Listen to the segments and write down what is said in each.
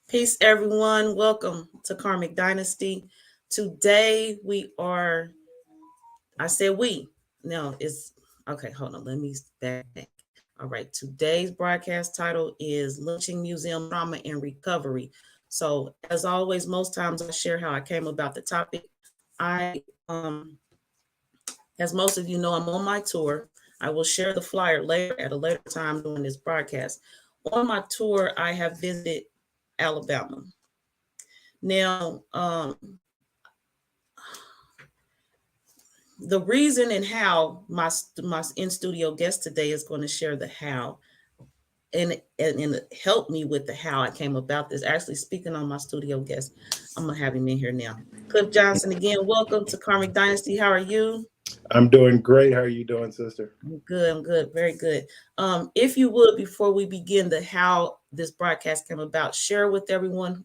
Peace, everyone. Welcome to Karmic Dynasty. Today I said we. No, it's okay. Hold on. Let me back. All right. Today's broadcast title is Lynching Museum Trauma and Recovery. So, as always, most times I share how I came about the topic. I, as most of you know, I'm on my tour. I will share the flyer later at a later time during this broadcast. On my tour, I have visited Alabama. Now, the reason and how my in studio guest today is going to share the how and help me with the how I came about this. Actually, speaking on my studio guest, I'm gonna have him in here now. Cliff Johnson again. Welcome to Karmic Dynasty. How are you? I'm doing great. How are you doing, sister? I'm good. I'm good. Very good. If you would, before we begin the how this broadcast came about, share with everyone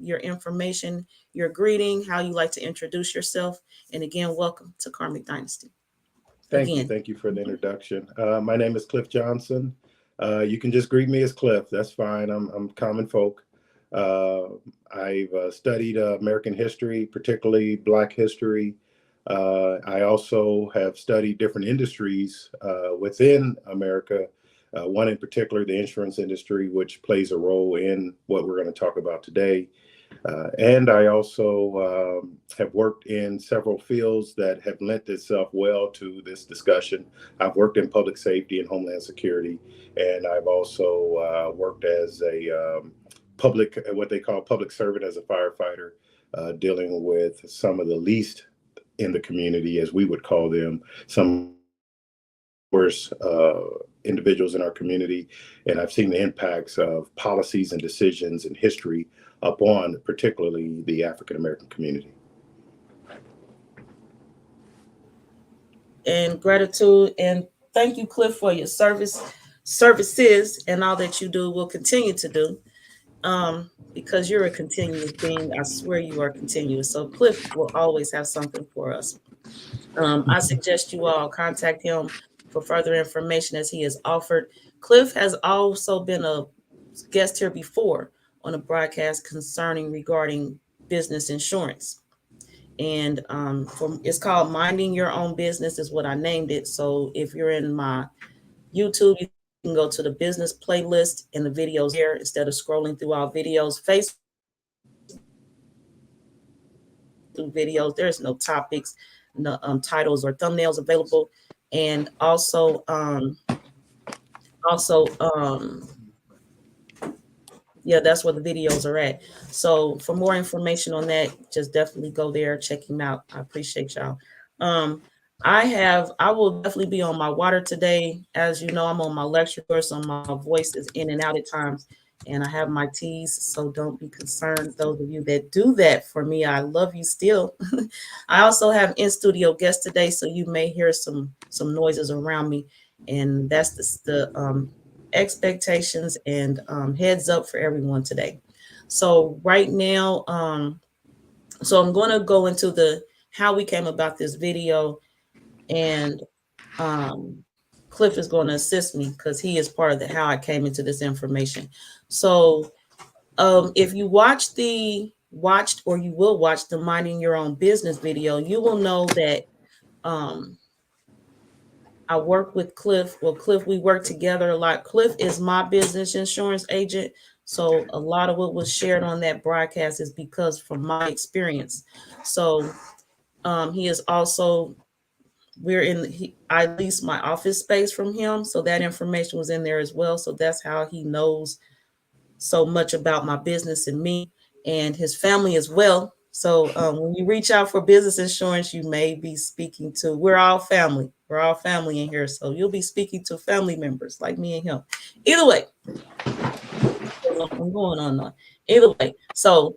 your information, your greeting, how you like to introduce yourself, and again, welcome to Karmic Dynasty. Thank you. Again. Thank you for the introduction. My name is Cliff Johnson. You can just greet me as Cliff. That's fine. I'm common folk. Uh, I've studied American history, particularly Black history. I also have studied different industries within America. One in particular, the insurance industry, which plays a role in what we're going to talk about today. And I also have worked in several fields that have lent itself well to this discussion. I've worked in public safety and homeland security, and I've also worked as a public, what they call public servant as a firefighter, dealing with some of the least in the community, as we would call them, some worst individuals in our community. And I've seen the impacts of policies and decisions and history upon particularly the African American community. And gratitude and thank you, Cliff, for your services and all that you do will continue to do. Because you're a continuous being. I swear you are continuous. So Cliff will always have something for us. I suggest you all contact him for further information as he has offered. Cliff has also been a guest here before on a broadcast concerning regarding business insurance. And it's called Minding Your Own Business is what I named it. So if you're in my YouTube, you can go to the business playlist and the videos there instead of scrolling through our videos. Facebook, through videos, there's no topics, no titles or thumbnails available. And also, yeah, that's where the videos are at. So for more information on that, just definitely go there, check him out. I appreciate y'all. Um, I will definitely be on my water today. As you know, I'm on my lecture course, so my voice is in and out at times. And I have my teas, so don't be concerned. Those of you that do that for me, I love you still. I also have in studio guests today, so you may hear some noises around me, and that's the expectations and heads up for everyone today. So right now, so I'm going to go into the how we came about this video, and um, Cliff is going to assist me because he is part of the how I came into this information. So if you watched or you will watch the Minding Your Own Business video, you will know that um, I work with Cliff. Well, Cliff, we work together a lot. Cliff is my business insurance agent. So a lot of what was shared on that broadcast is because from my experience. So he is also, I leased my office space from him. So that information was in there as well. So that's how he knows so much about my business and me and his family as well. So when you reach out for business insurance, you may be speaking to, we're all family. We're all family in here. So you'll be speaking to family members like me and him. Either way, I'm going on. Either way. So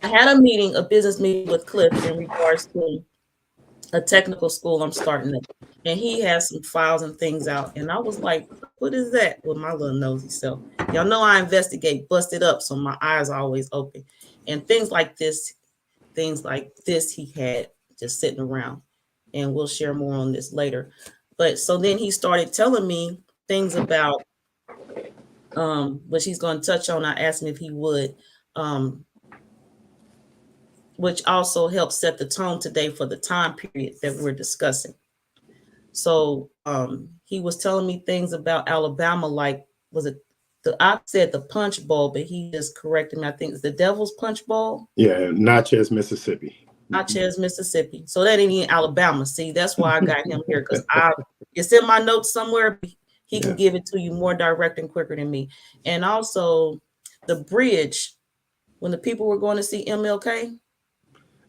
I had a business meeting with Cliff in regards to a technical school I'm starting up. And he has some files and things out. And I was like, what is that? With my little nosy self. Y'all know I investigate, busted up, so my eyes are always open. And things like this he had just sitting around. And we'll share more on this later. But so then he started telling me things about which he's going to touch on. I asked him if he would which also helps set the tone today for the time period that we're discussing. So he was telling me things about Alabama, like, was it I said the Punch Bowl, but he just corrected me. I think it's the Devil's Punch Bowl. Yeah, Natchez, Mississippi. Natchez, Mississippi. So that ain't in Alabama. See, that's why I got him here, because it's in my notes somewhere. He can give it to you more direct and quicker than me. And also the bridge, when the people were going to see MLK.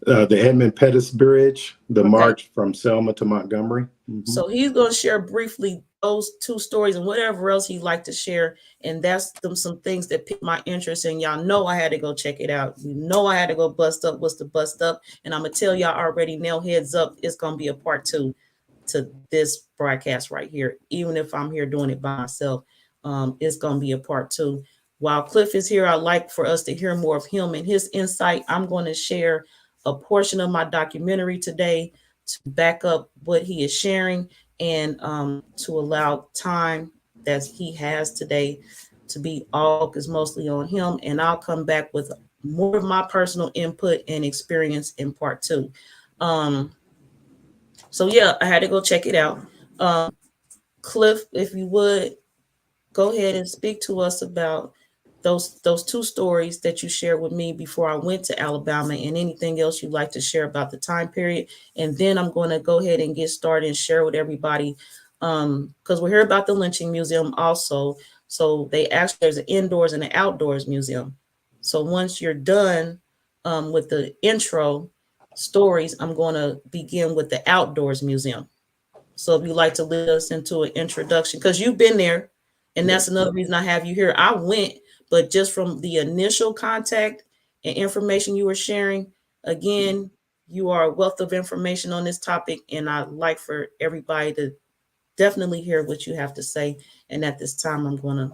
The Edmund Pettus Bridge, the march from Selma to Montgomery. Mm-hmm. So he's going to share briefly those two stories and whatever else he'd like to share. And that's some things that piqued my interest. And y'all know I had to go check it out. You know I had to go bust up what's the bust up. And I'm going to tell y'all already now, heads up, it's going to be a part 2 to this broadcast right here. Even if I'm here doing it by myself, it's going to be a part 2. While Cliff is here, I'd like for us to hear more of him and his insight. I'm going to share a portion of my documentary today to back up what he is sharing, and to allow time that he has today to be all focused mostly on him. And I'll come back with more of my personal input and experience in part 2. So yeah, I had to go check it out. Cliff, if you would, go ahead and speak to us about those two stories that you shared with me before I went to Alabama, and anything else you'd like to share about the time period. And then I'm going to go ahead and get started and share with everybody, because we're here about the Lynching Museum also. So there's an indoors and an outdoors museum. So once you're done with the intro stories, I'm going to begin with the outdoors museum. So if you'd like to lead us into an introduction, because you've been there, and that's another reason I have you here. I went, but just from the initial contact and information you were sharing, again, you are a wealth of information on this topic, and I'd like for everybody to definitely hear what you have to say. And at this time, I'm going to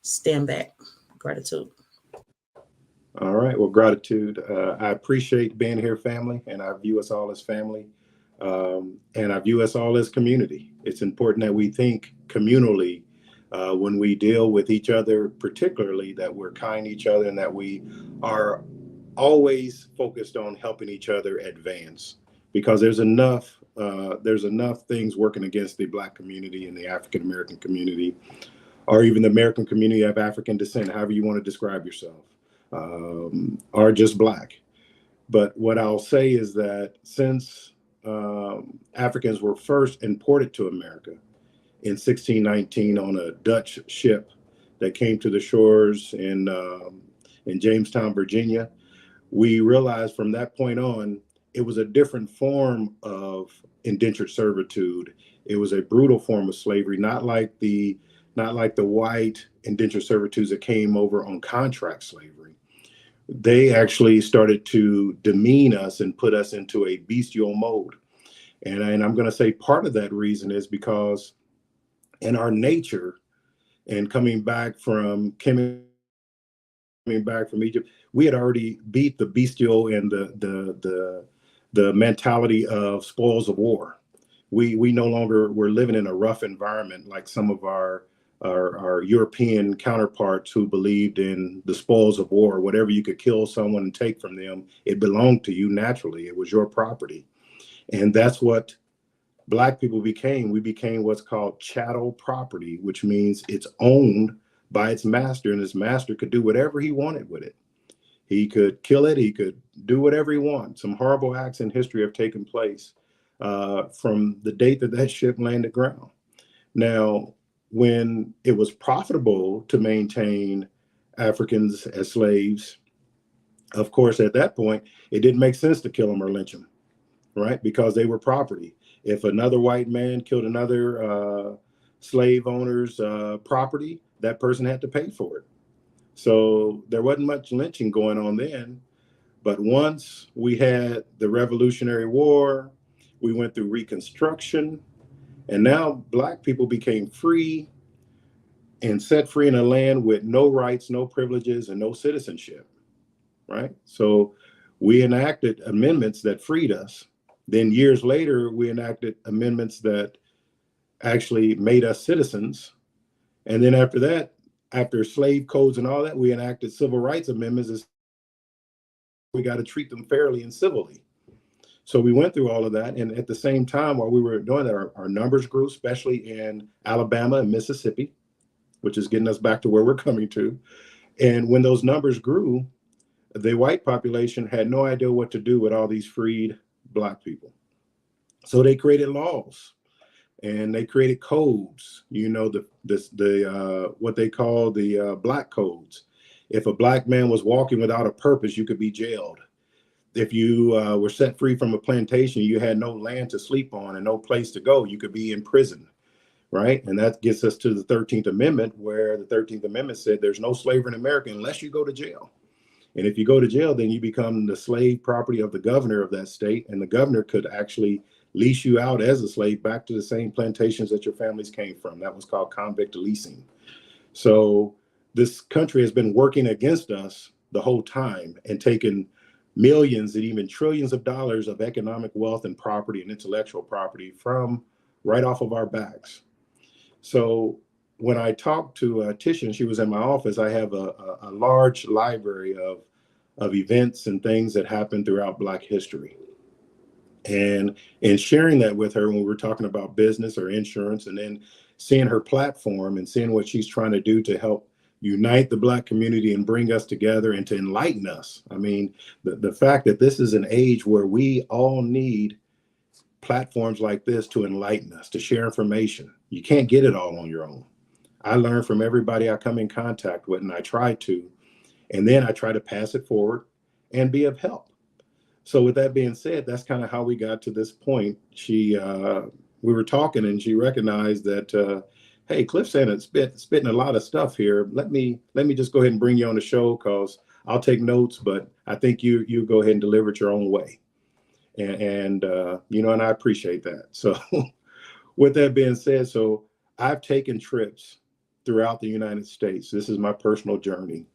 stand back. Gratitude. All right. Well, gratitude. I appreciate being here, family, and I view us all as family, and I view us all as community. It's important that we think communally when we deal with each other, particularly that we're kind to each other and that we are always focused on helping each other advance, because there's enough things working against the Black community and the African American community, or even the American community of African descent, however you want to describe yourself, are just Black. But what I'll say is that since Africans were first imported to America in 1619 on a Dutch ship that came to the shores in Jamestown, Virginia, we realized from that point on, it was a different form of indentured servitude. It was a brutal form of slavery, not like the white indentured servitudes that came over on contract slavery. They actually started to demean us and put us into a bestial mode. And I'm going to say part of that reason is because in our nature, and coming back from Egypt, we had already beat the bestial and the mentality of spoils of war. We no longer were living in a rough environment like some of our European counterparts who believed in the spoils of war. Whatever you could kill someone and take from them, it belonged to you naturally. It was your property. And that's what Black people became. We became what's called chattel property, which means it's owned by its master, and his master could do whatever he wanted with it. He could kill it. He could do whatever he wanted. Some horrible acts in history have taken place from the date that ship landed ground. Now, when it was profitable to maintain Africans as slaves, of course, at that point, it didn't make sense to kill them or lynch them, right? Because they were property. If another white man killed another slave owner's property, that person had to pay for it. So there wasn't much lynching going on then. But once we had the Revolutionary War, we went through Reconstruction, and now Black people became free and set free in a land with no rights, no privileges, and no citizenship, right? So we enacted amendments that freed us. Then years later, we enacted amendments that actually made us citizens. And then after that, after slave codes and all that, we enacted civil rights amendments. We got to treat them fairly and civilly. So we went through all of that. And at the same time, while we were doing that, our numbers grew, especially in Alabama and Mississippi, which is getting us back to where we're coming to. And when those numbers grew, the white population had no idea what to do with all these freed Black people. So they created laws and they created codes, what they call the Black codes. If a Black man was walking without a purpose, you could be jailed. If you were set free from a plantation, you had no land to sleep on and no place to go, you could be in prison, right? And that gets us to the 13th Amendment, where the 13th Amendment said there's no slavery in America unless you go to jail. And if you go to jail, then you become the slave property of the governor of that state, and the governor could actually lease you out as a slave back to the same plantations that your families came from. That was called convict leasing. So this country has been working against us the whole time and taken millions and even trillions of dollars of economic wealth and property and intellectual property from right off of our backs. So when I talked to Tisha, and she was in my office, I have a large library of events and things that happened throughout Black history. And in sharing that with her when we were talking about business or insurance, and then seeing her platform and seeing what she's trying to do to help unite the Black community and bring us together and to enlighten us. I mean, the fact that this is an age where we all need platforms like this to enlighten us, to share information. You can't get it all on your own. I learn from everybody I come in contact with, and I try to, and then I try to pass it forward and be of help. So with that being said, that's kind of how we got to this point. We were talking and she recognized that, hey, Cliff Sanders spitting a lot of stuff here. Let me just go ahead and bring you on the show, because I'll take notes, but I think you go ahead and deliver it your own way. And I appreciate that. So with that being said, so I've taken trips throughout the United States. This is my personal journey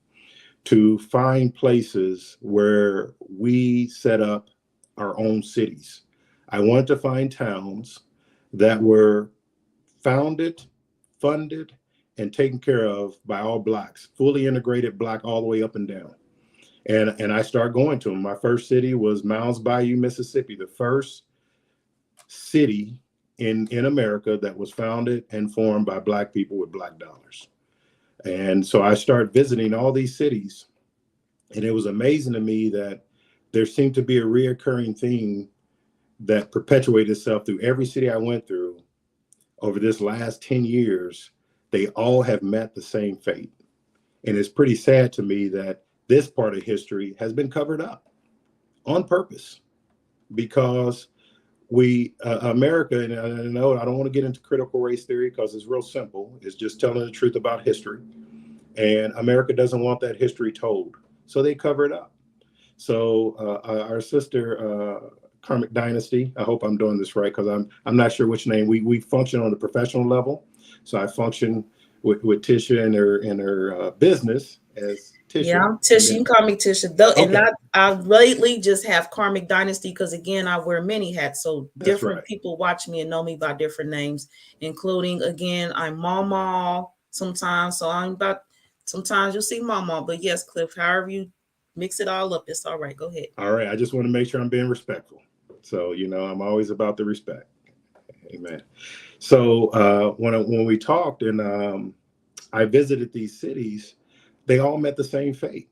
to find places where we set up our own cities. I wanted to find towns that were founded, funded, and taken care of by all Blacks, fully integrated Black all the way up and down. And I started going to them. My first city was Mounds Bayou, Mississippi, the first city in America that was founded and formed by Black people with Black dollars. And so I started visiting all these cities, and it was amazing to me that there seemed to be a reoccurring theme that perpetuated itself through every city I went through over this last 10 years. They all have met the same fate. And it's pretty sad to me that this part of history has been covered up on purpose, because America, and I know I don't want to get into critical race theory because it's real simple. It's just telling the truth about history. And America doesn't want that history told, so they cover it up. So our sister, Karmic Dynasty, I hope I'm doing this right, because I'm not sure which name. We function on the professional level. So I function with Tisha and her business as Tisha. Yeah, I'm Tisha. You can call me Tisha. Okay. And I lately just have Karmic Dynasty because, again, I wear many hats. So That's different right. people watch me and know me by different names, including, again, I'm Mama sometimes. So sometimes you'll see Mama. But yes, Cliff, however you mix it all up, it's all right. Go ahead. All right. I just want to make sure I'm being respectful. So, I'm always about the respect. Amen. So when we talked and I visited these cities, they all met the same fate.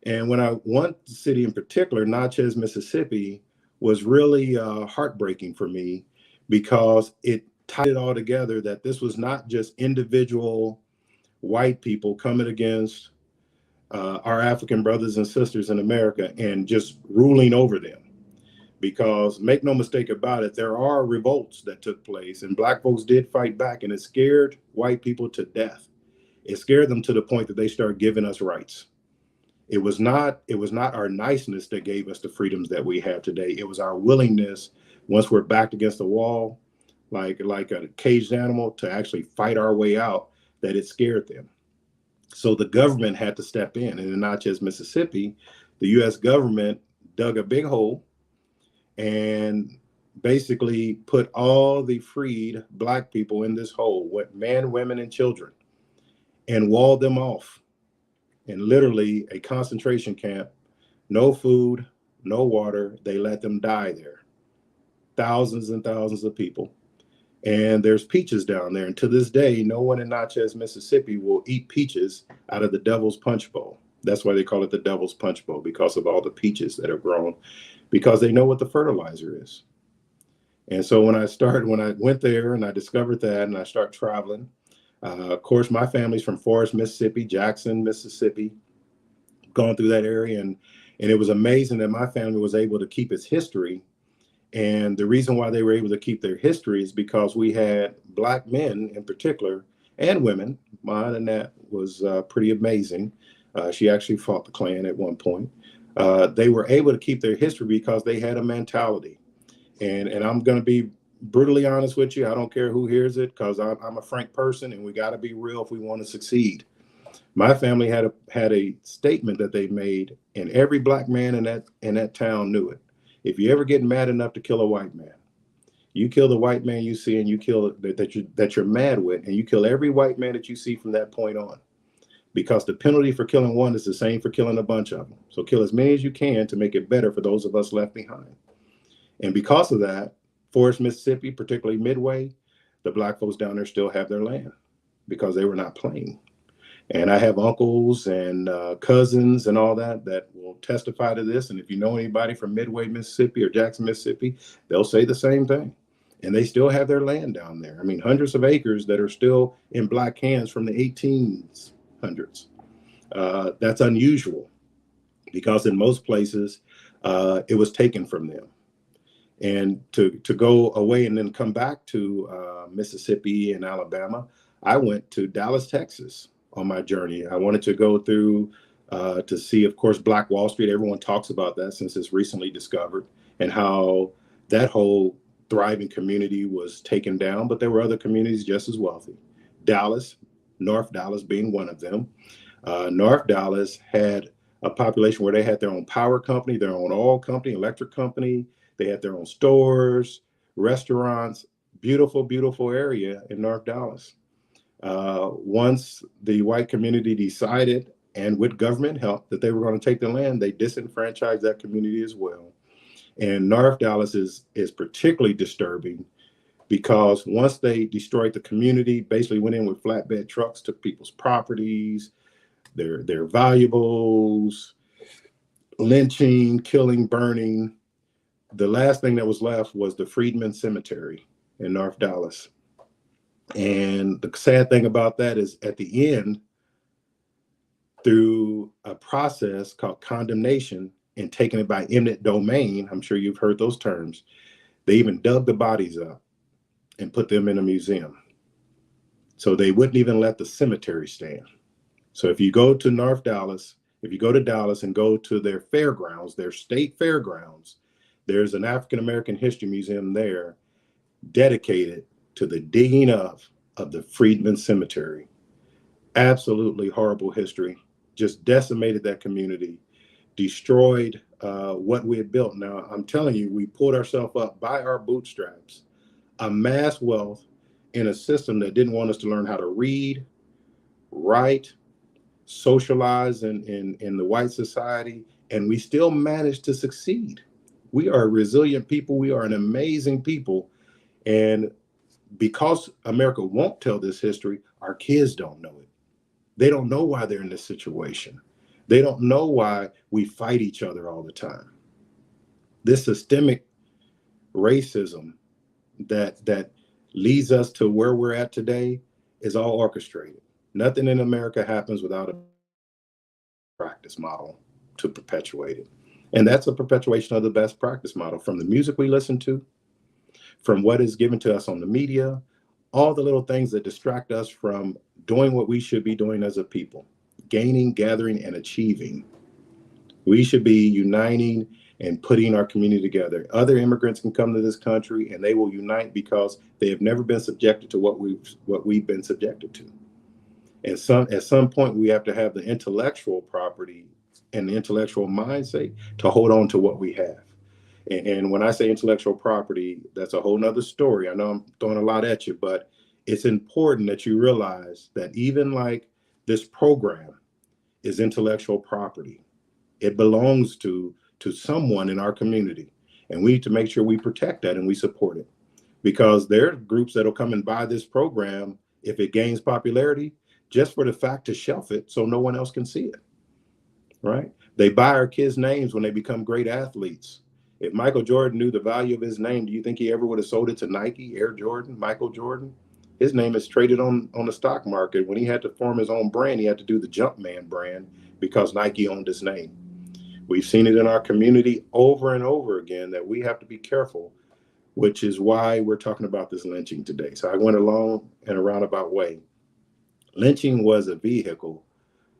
And when one city in particular, Natchez, Mississippi, was really heartbreaking for me, because it tied it all together that this was not just individual white people coming against our African brothers and sisters in America and just ruling over them. Because make no mistake about it, there are revolts that took place, and Black folks did fight back, and it scared white people to death. It scared them to the point that they started giving us rights. It was not our niceness that gave us the freedoms that we have today. It was our willingness, once we're backed against the wall, like a caged animal, to actually fight our way out, that it scared them. So the government had to step in. And in Natchez, Mississippi, the U.S. government dug a big hole and basically put all the freed Black people in this hole, with men, women, and children. and walled them off. And literally a concentration camp, no food, no water. They let them die there. Thousands and thousands of people. And there's peaches down there. And to this day, no one in Natchez, Mississippi will eat peaches out of the Devil's Punch Bowl. That's why they call it the Devil's Punch Bowl, because of all the peaches that are grown, because they know what the fertilizer is. And so when I went there and I discovered that, and I start traveling, of course, my family's from Forest, Mississippi, Jackson, Mississippi, going through that area. And it was amazing that my family was able to keep its history. And the reason why they were able to keep their history is because we had Black men in particular, and women. Mine and that was pretty amazing. She actually fought the Klan at one point. They were able to keep their history because they had a mentality. And I'm going to be brutally honest with you. I don't care who hears it, because I'm a frank person, and we got to be real if we want to succeed. My family had a statement that they made, and every Black man in that town knew it. If you ever get mad enough to kill a white man, you kill the white man you see, and you kill that you're mad with, and you kill every white man that you see from that point on. Because the penalty for killing one is the same for killing a bunch of them. So kill as many as you can to make it better for those of us left behind. And because of that, Forest, Mississippi, particularly Midway, the Black folks down there still have their land because they were not playing. And I have uncles and cousins and all that will testify to this. And if you know anybody from Midway, Mississippi, or Jackson, Mississippi, they'll say the same thing. And they still have their land down there. I mean, hundreds of acres that are still in Black hands from the 1800s. That's unusual, because in most places it was taken from them. And to go away and then come back to Mississippi and Alabama, I went to Dallas, Texas on my journey. I wanted to go through to see, of course, Black Wall Street. Everyone talks about that since it's recently discovered, and how that whole thriving community was taken down. But there were other communities just as wealthy. Dallas, North Dallas being one of them. North Dallas had a population where they had their own power company, their own oil company, electric company. They had their own stores, restaurants, beautiful, beautiful area in North Dallas. Once the white community decided, and with government help, that they were going to take the land, they disenfranchised that community as well. And North Dallas is particularly disturbing, because once they destroyed the community, basically went in with flatbed trucks, took people's properties, their valuables, lynching, killing, burning. The last thing that was left was the Freedman Cemetery in North Dallas. And the sad thing about that is, at the end, through a process called condemnation and taking it by eminent domain, I'm sure you've heard those terms, they even dug the bodies up and put them in a museum. So they wouldn't even let the cemetery stand. So if you go to North Dallas, if you go to Dallas and go to their fairgrounds, their state fairgrounds, there's an African American History Museum there dedicated to the digging of the Freedman Cemetery. Absolutely horrible history. Just decimated that community, destroyed what we had built. Now, I'm telling you, we pulled ourselves up by our bootstraps, amassed wealth in a system that didn't want us to learn how to read, write, socialize in the white society, and we still managed to succeed. We are a resilient people. We are an amazing people. And because America won't tell this history, our kids don't know it. They don't know why they're in this situation. They don't know why we fight each other all the time. This systemic racism that leads us to where we're at today is all orchestrated. Nothing in America happens without a practice model to perpetuate it. And that's a perpetuation of the best practice model, from the music we listen to, from what is given to us on the media, all the little things that distract us from doing what we should be doing as a people, gaining, gathering, and achieving. We should be uniting and putting our community together. Other immigrants can come to this country and they will unite because they have never been subjected to what we've been subjected to. And at some point, we have to have the intellectual property and the intellectual mindset to hold on to what we have. And when I say intellectual property, that's a whole nother story. I know I'm throwing a lot at you, but it's important that you realize that even like this program is intellectual property. It belongs to someone in our community, and we need to make sure we protect that and we support it, because there are groups that'll come and buy this program if it gains popularity, just for the fact to shelf it so no one else can see it, right? They buy our kids' names when they become great athletes. If Michael Jordan knew the value of his name, do you think he ever would have sold it to Nike, Air Jordan, Michael Jordan? His name is traded on the stock market. When he had to form his own brand, he had to do the Jumpman brand because Nike owned his name. We've seen it in our community over and over again that we have to be careful, which is why we're talking about this lynching today. So I went along in a roundabout way. Lynching was a vehicle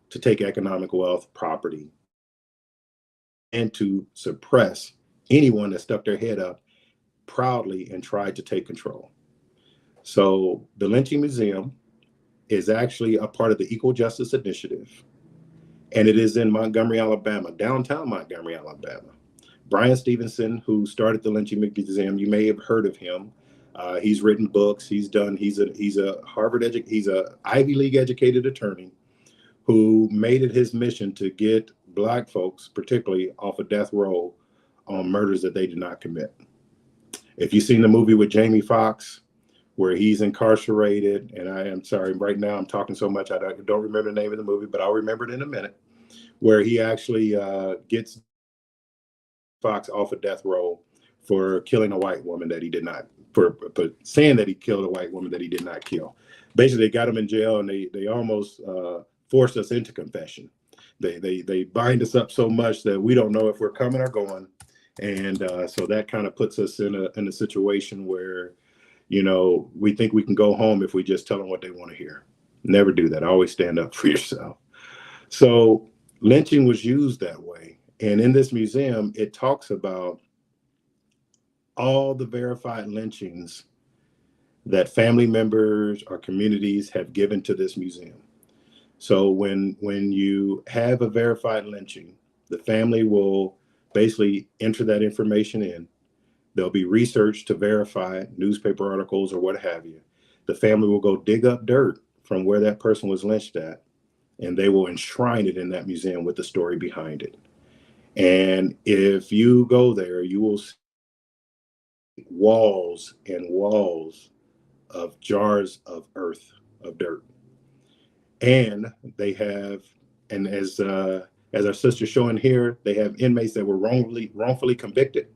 to take economic wealth, property, and to suppress anyone that stuck their head up proudly and tried to take control. So the Lynching Museum is actually a part of the Equal Justice Initiative, and it is in Montgomery, Alabama, downtown Montgomery, Alabama. Brian Stevenson, who started the Lynching Museum, you may have heard of him. He's written books. He's a he's a Ivy League educated attorney who made it his mission to get Black folks, particularly, off of death row on murders that they did not commit. If you've seen the movie with Jamie Foxx, where he's incarcerated, and I am sorry, right now I'm talking so much, I don't remember the name of the movie, but I'll remember it in a minute, where he actually gets Fox off of death row for killing a white woman that he did not, for saying that he killed a white woman that he did not kill. Basically, they got him in jail, and they almost forced us into confession. They bind us up so much that we don't know if we're coming or going, and so that kind of puts us in a situation where, you know, we think we can go home if we just tell them what they want to hear. Never do that. Always stand up for yourself. So lynching was used that way. And in this museum, it talks about all the verified lynchings that family members or communities have given to this museum. So when you have a verified lynching, the family will basically enter that information in. There'll be research to verify newspaper articles or what have you. The family will go dig up dirt from where that person was lynched at, and they will enshrine it in that museum with the story behind it. And if you go there, you will see walls and walls of jars of earth, of dirt. And they have, and as our sister's showing here, they have inmates that were wrongfully convicted.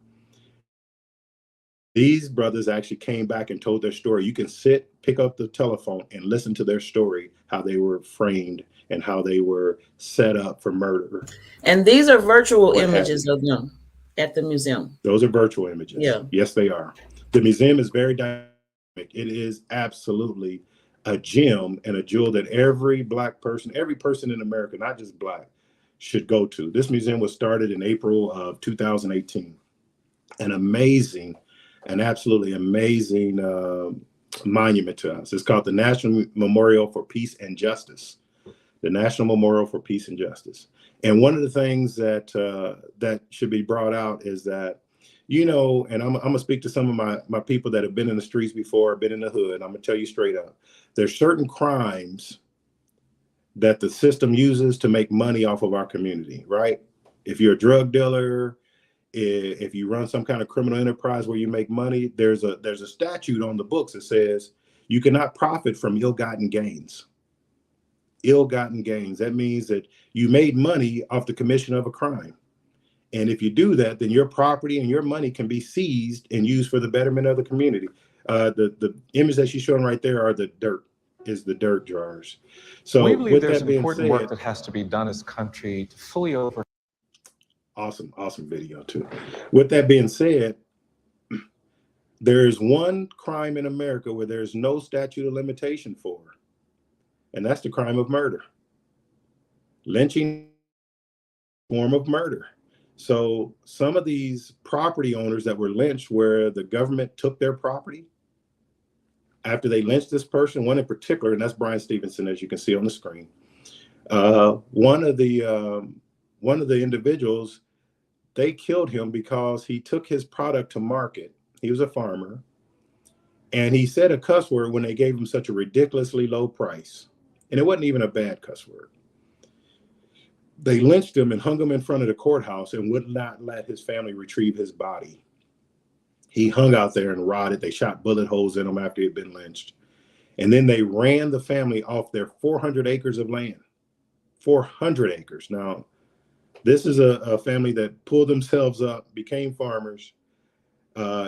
These brothers actually came back and told their story. You can pick up the telephone and listen to their story, how they were framed and how they were set up for murder. And these are virtual images of them at the museum. Those are virtual images. Yeah. Yes, they are. The museum is very dynamic. It is absolutely a gem and a jewel that every person in America, not just Black, should go to. This museum was started in April of 2018. An absolutely amazing monument to us. It's called the National Memorial for Peace and Justice. The National Memorial for Peace and Justice. And one of the things that should be brought out is that, you know, and I'm gonna speak to some of my people that have been in the streets before, been in the hood. I'm gonna tell you straight up, there's certain crimes that the system uses to make money off of our community, right? If you're a drug dealer, if you run some kind of criminal enterprise where you make money, there's a statute on the books that says you cannot profit from ill-gotten gains. Ill-gotten gains. That means that you made money off the commission of a crime. And if you do that, then your property and your money can be seized and used for the betterment of the community. The image that she's showing right there are the dirt jars. So we believe there's that being important said, work that has to be done as a country to fully over. Awesome video too. With that being said, there's one crime in America where there's no statute of limitation for, and that's the crime of murder. Lynching, form of murder. So some of these property owners that were lynched, where the government took their property after they lynched this person, one in particular, and that's Brian Stevenson, as you can see on the screen. One of the individuals, they killed him because he took his product to market. He was a farmer, and he said a cuss word when they gave him such a ridiculously low price. And it wasn't even a bad cuss word. They lynched him and hung him in front of the courthouse and would not let his family retrieve his body. He hung out there and rotted. They shot bullet holes in him after he had been lynched. And then they ran the family off their 400 acres of land. 400 acres. Now, this is a family that pulled themselves up, became farmers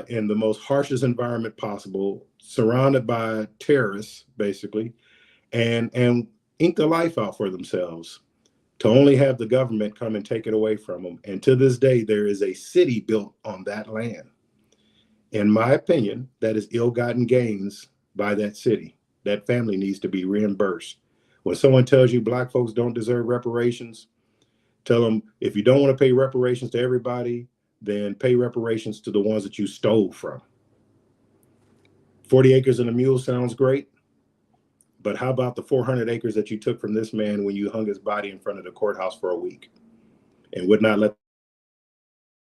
in the most harshest environment possible, surrounded by terrorists, basically, and inked a life out for themselves to only have the government come and take it away from them. And to this day, there is a city built on that land. In my opinion, that is ill-gotten gains by that city. That family needs to be reimbursed. When someone tells you Black folks don't deserve reparations, tell them, if you don't want to pay reparations to everybody, then pay reparations to the ones that you stole from. 40 acres and a mule sounds great, but how about the 400 acres that you took from this man when you hung his body in front of the courthouse for a week and would not let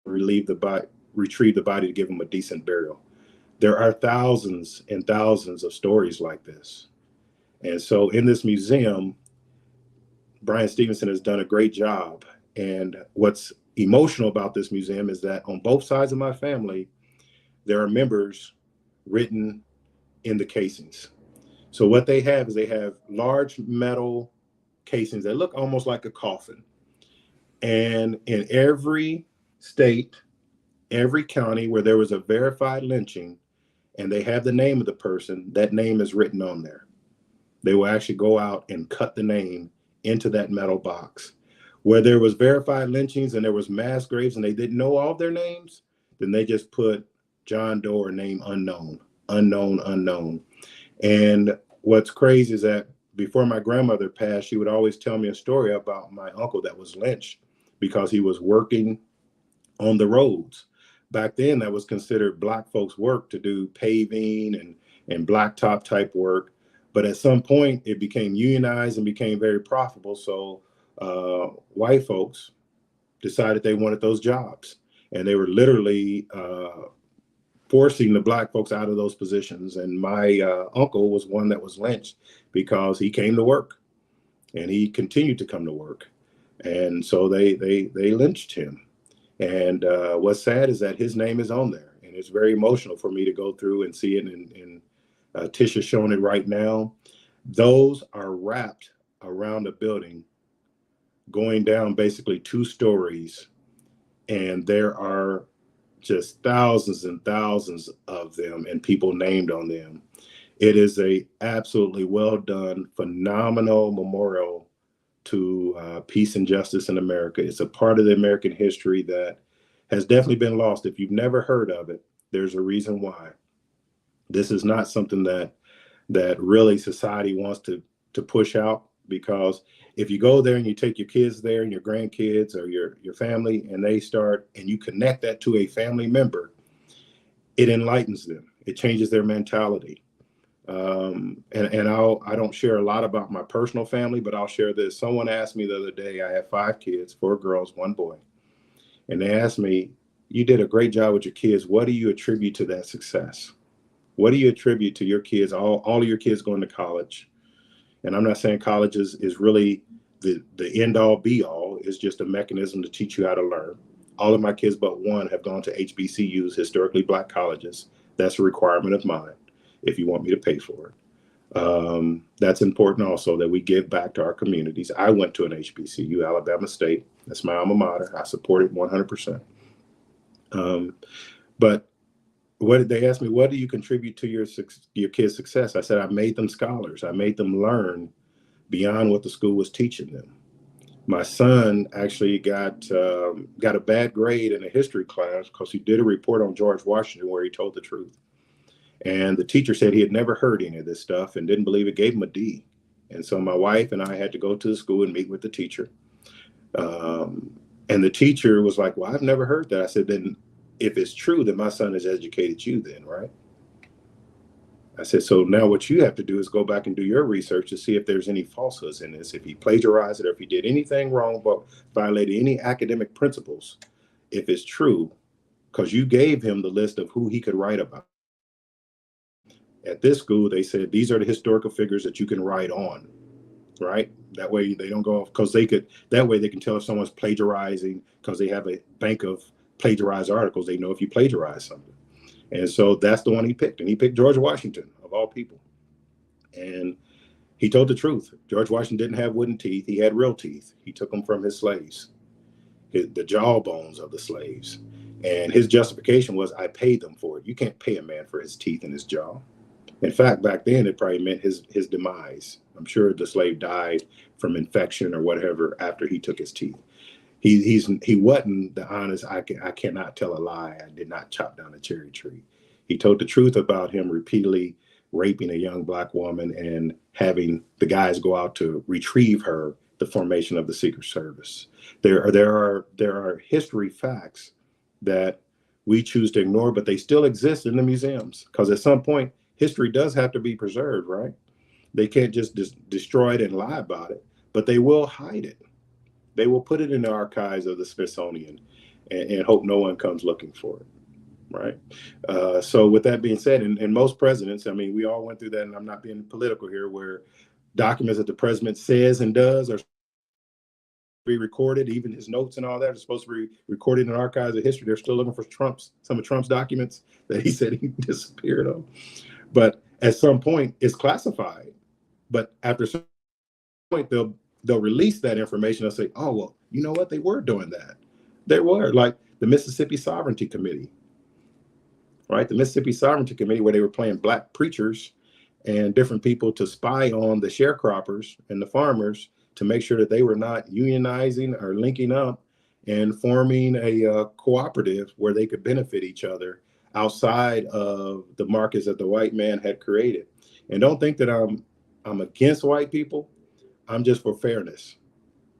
retrieve the body to give him a decent burial? There are thousands and thousands of stories like this. And so in this museum, Bryan Stevenson has done a great job. And what's emotional about this museum is that on both sides of my family, there are members written in the casings. So what they have is they have large metal casings that look almost like a coffin. And in every state, every county where there was a verified lynching and they have the name of the person, that name is written on there. They will actually go out and cut the name into that metal box. Where there was verified lynchings and there was mass graves and they didn't know all their names, then they just put John Doe or name unknown, unknown, unknown. And what's crazy is that before my grandmother passed, she would always tell me a story about my uncle that was lynched because he was working on the roads. Back then, that was considered Black folks' work to do paving and blacktop type work. But at some point, it became unionized and became very profitable. So white folks decided they wanted those jobs. And they were literally forcing the Black folks out of those positions. And my uncle was one that was lynched because he came to work and he continued to come to work. And so they lynched him. And what's sad is that his name is on there. And it's very emotional for me to go through and see it. And Tisha's showing it right now. Those are wrapped around the building, going down basically 2 stories. And there are just thousands and thousands of them and people named on them. It is a absolutely well done, phenomenal memorial to peace and justice in America. It's a part of the American history that has definitely been lost. If you've never heard of it, there's a reason why. This is not something that really society wants to push out, because if you go there and you take your kids there and your grandkids or your family and they start and you connect that to a family member, it enlightens them. It changes their mentality. I don't share a lot about my personal family, but I'll share this. Someone asked me the other day, I have 5 kids, 4 girls, 1 boy. And they asked me, you did a great job with your kids. What do you attribute to that success? What do you attribute to your kids, all of your kids going to college? And I'm not saying college is really the end all be all. It's just a mechanism to teach you how to learn. All of my kids but 1 have gone to HBCUs, historically Black colleges. That's a requirement of mine if you want me to pay for it. That's important also, that we give back to our communities. I went to an HBCU, Alabama State. That's my alma mater. I support it 100%. But what they asked me, what do you contribute to your kids' success? I said, I made them scholars. I made them learn beyond what the school was teaching them. My son actually got a bad grade in a history class because he did a report on George Washington where he told the truth. And the teacher said he had never heard any of this stuff and didn't believe it, gave him a D. And so my wife and I had to go to the school and meet with the teacher. And the teacher was like, well, I've never heard that. I said, then if it's true, then my son has educated you then, right? I said, so now what you have to do is go back and do your research to see if there's any falsehoods in this, if he plagiarized it, or if he did anything wrong, but violated any academic principles, if it's true, because you gave him the list of who he could write about. At this school, they said, these are the historical figures that you can write on. right? That way they don't go off, because that way they can tell if someone's plagiarizing, because they have a bank of plagiarized articles. They know if you plagiarize something. And so that's the one he picked. And he picked George Washington, of all people. And he told the truth. George Washington didn't have wooden teeth. He had real teeth. He took them from his slaves, the jawbones of the slaves. And his justification was, I paid them for it. You can't pay a man for his teeth and his jaw. In fact, back then, it probably meant his demise. I'm sure the slave died from infection or whatever after he took his teeth. He wasn't the honest, I cannot tell a lie, I did not chop down a cherry tree. He told the truth about him repeatedly raping a young Black woman and having the guys go out to retrieve her, the formation of the Secret Service. There are history facts that we choose to ignore, but they still exist in the museums, because at some point, history does have to be preserved, right? They can't just destroy it and lie about it, but they will hide it. They will put it in the archives of the Smithsonian and hope no one comes looking for it, right? So with that being said, and most presidents, I mean, we all went through that, and I'm not being political here, where documents that the president says and does are be recorded, even his notes and all that are supposed to be recorded in archives of history. They're still looking for some of Trump's documents that he said he disappeared on. But at some point, it's classified. But after some point, they'll release that information. They'll say, oh, well, you know what? They were doing that. They were, like the Mississippi Sovereignty Committee, right? The Mississippi Sovereignty Committee, where they were playing Black preachers and different people to spy on the sharecroppers and the farmers to make sure that they were not unionizing or linking up and forming a cooperative where they could benefit each other outside of the markets that the white man had created. And don't think that I'm against white people. I'm just for fairness.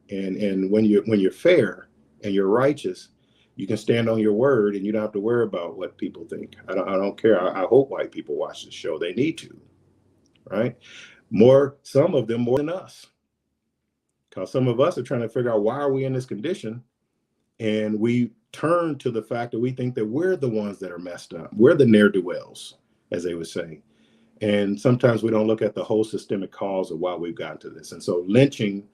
And when you're fair and you're righteous, you can stand on your word and you don't have to worry about what people think. I don't care. I hope white people watch the show. They need to, right? Some of them more than us. Because some of us are trying to figure out, why are we in this condition? And we turn to the fact that we think that we're the ones that are messed up. We're the ne'er-do-wells, as they would say. And sometimes we don't look at the whole systemic cause of why we've gotten to this. And so lynching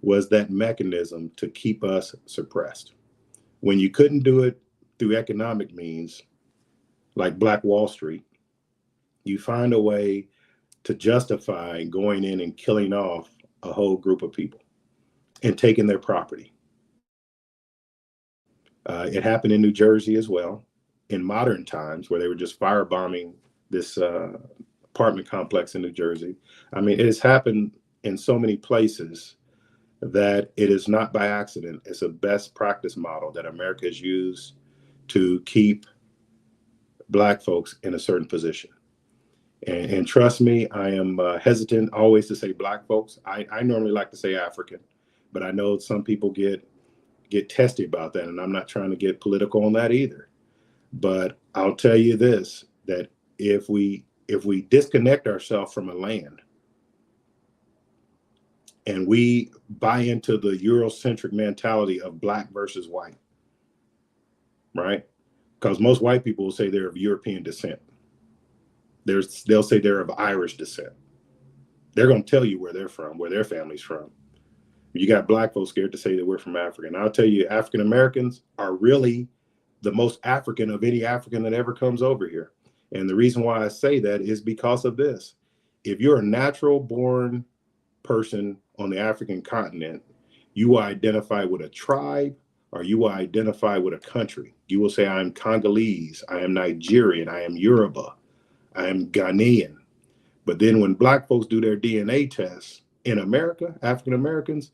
was that mechanism to keep us suppressed. When you couldn't do it through economic means, like Black Wall Street, you find a way to justify going in and killing off a whole group of people and taking their property. It happened in New Jersey as well, in modern times, where they were just firebombing this apartment complex in New Jersey. I mean, it has happened in so many places that it is not by accident. It's a best practice model that America has used to keep Black folks in a certain position. And trust me, I am hesitant always to say Black folks. I normally like to say African, but I know some people get testy about that, and I'm not trying to get political on that either. But I'll tell you this, that if we disconnect ourselves from a land and we buy into the Eurocentric mentality of Black versus white, right? Because most white people will say they're of European descent. They'll say they're of Irish descent. They're going to tell you where they're from, where their family's from. You got Black folks scared to say that we're from Africa. And I'll tell you, African Americans are really the most African of any African that ever comes over here. And the reason why I say that is because of this. If you're a natural born person on the African continent, you will identify with a tribe or you will identify with a country. You will say, I am Congolese, I am Nigerian, I am Yoruba, I am Ghanaian. But then when Black folks do their DNA tests in America, African Americans,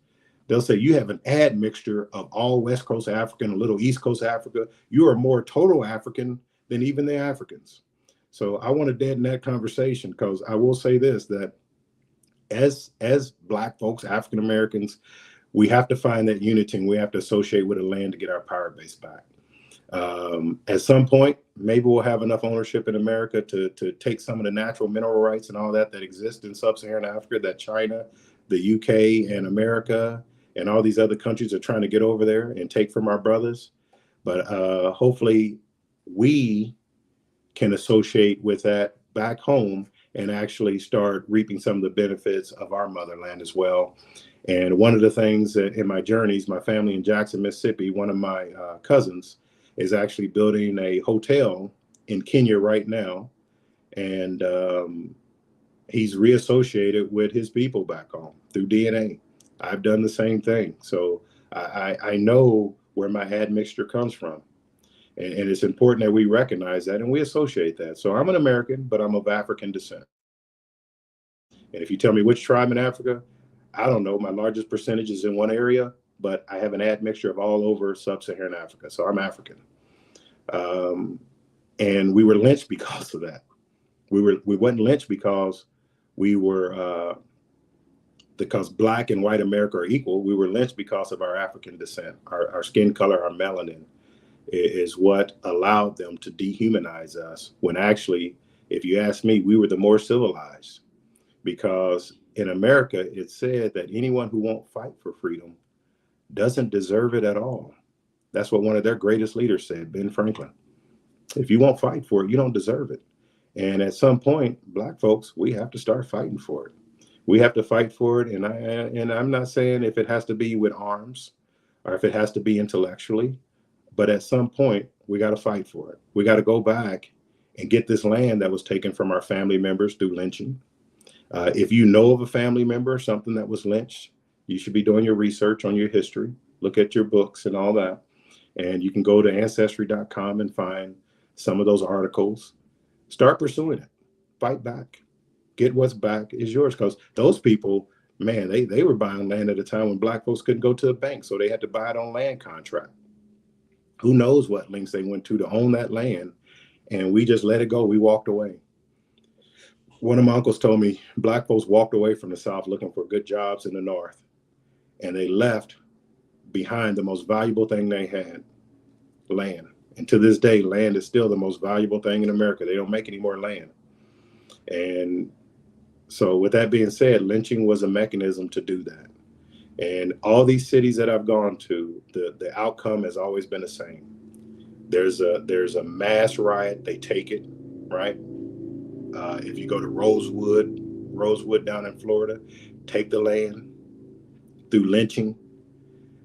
they'll say you have an admixture of all West Coast African, a little East Coast Africa. You are more total African than even the Africans. So I want to deaden that conversation, because I will say this, that as Black folks, African Americans, we have to find that unity, and we have to associate with the land to get our power base back. At some point, maybe we'll have enough ownership in America to take some of the natural mineral rights and all that exist in sub-Saharan Africa, that China, the UK, and America, and all these other countries are trying to get over there and take from our brothers. But hopefully we can associate with that back home and actually start reaping some of the benefits of our motherland as well. And one of the things that in my journeys, my family in Jackson, Mississippi, one of my cousins is actually building a hotel in Kenya right now. And he's reassociated with his people back home through DNA. I've done the same thing. So I know where my admixture comes from. And it's important that we recognize that and we associate that. So I'm an American, but I'm of African descent. And if you tell me which tribe in Africa, I don't know. My largest percentage is in one area, but I have an admixture of all over sub-Saharan Africa. So I'm African. And we were lynched because of that. We wasn't lynched because we were because Black and white America are equal. We were lynched because of our African descent. Our skin color, our melanin is what allowed them to dehumanize us, when actually, if you ask me, we were the more civilized. Because in America, it's said that anyone who won't fight for freedom doesn't deserve it at all. That's what one of their greatest leaders said, Ben Franklin. If you won't fight for it, you don't deserve it. And at some point, Black folks, we have to start fighting for it. We have to fight for it. And I'm not saying if it has to be with arms or if it has to be intellectually, but at some point, we got to fight for it. We got to go back and get this land that was taken from our family members through lynching. If you know of a family member or something that was lynched, you should be doing your research on your history, look at your books and all that. And you can go to ancestry.com and find some of those articles. Start pursuing it. Fight back. Get what's back is yours. Because those people, man, they were buying land at a time when Black folks couldn't go to a bank, so they had to buy it on land contract. Who knows what links they went to own that land, and we just let it go. We walked away. One of my uncles told me Black folks walked away from the South looking for good jobs in the North, and they left behind the most valuable thing they had, land. And to this day, land is still the most valuable thing in America. They don't make any more land. And so with that being said, lynching was a mechanism to do that. And all these cities that I've gone to, the outcome has always been the same. There's a mass riot, they take it, right? If you go to Rosewood down in Florida, take the land through lynching,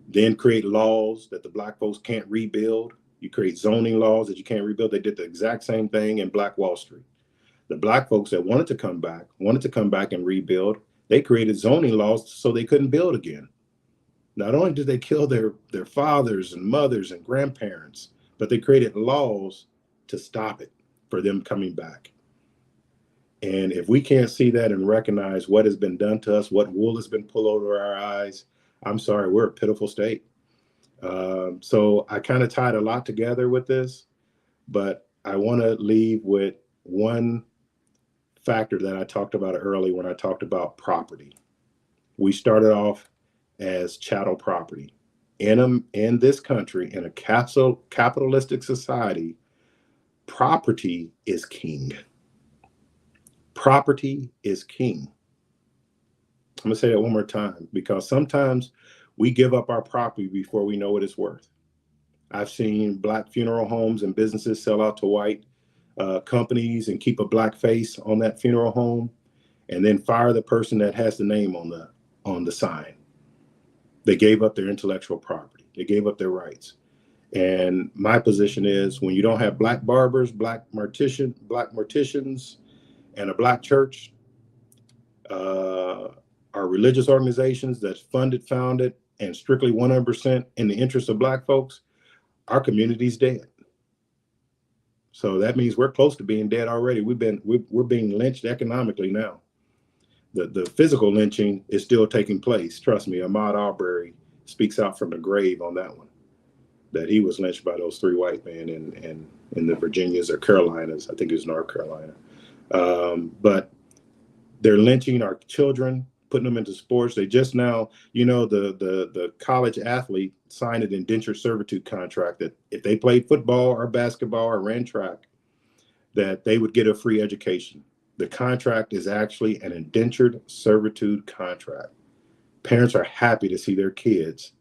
then create laws that the Black folks can't rebuild. You create zoning laws that you can't rebuild. They did the exact same thing in Black Wall Street. The Black folks that wanted to come back and rebuild, they created zoning laws so they couldn't build again. Not only did they kill their fathers and mothers and grandparents, but they created laws to stop it for them coming back. And if we can't see that and recognize what has been done to us, what wool has been pulled over our eyes, I'm sorry, we're a pitiful state. So I kind of tied a lot together with this, but I want to leave with one factor that I talked about early when I talked about property. We started off as chattel property. In this country, in a capitalistic society, property is king. Property is king. I'm going to say that one more time, because sometimes we give up our property before we know what it's worth. I've seen Black funeral homes and businesses sell out to white companies and keep a Black face on that funeral home, and then fire the person that has the name on the sign. They gave up their intellectual property. They gave up their rights. And my position is, when you don't have Black barbers, Black morticians, and a Black church, our religious organizations that's founded, and strictly 100% in the interest of Black folks, our community's dead. So that means we're close to being dead already. We're being lynched economically now. The physical lynching is still taking place. Trust me, Ahmaud Arbery speaks out from the grave on that one, that he was lynched by those 3 white men in the Virginias or Carolinas. I think it was North Carolina. But they're lynching our children, putting them into sports. They just now, the college athlete signed an indentured servitude contract that if they played football or basketball or ran track, that they would get a free education. The contract is actually an indentured servitude contract. Parents are happy to see their kids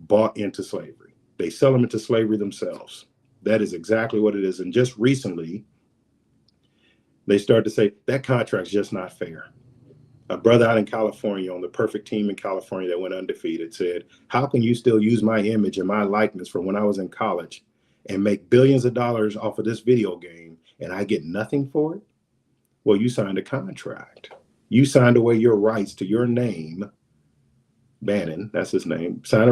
bought into slavery. They sell them into slavery themselves. That is exactly what it is. And just recently, They start to say that contract's just not fair. A brother out in California on the perfect team in California that went undefeated said, how can you still use my image and my likeness from when I was in college and make billions of dollars off of this video game and I get nothing for it? Well, you signed a contract. You signed away your rights to your name. Bannon, that's his name, signed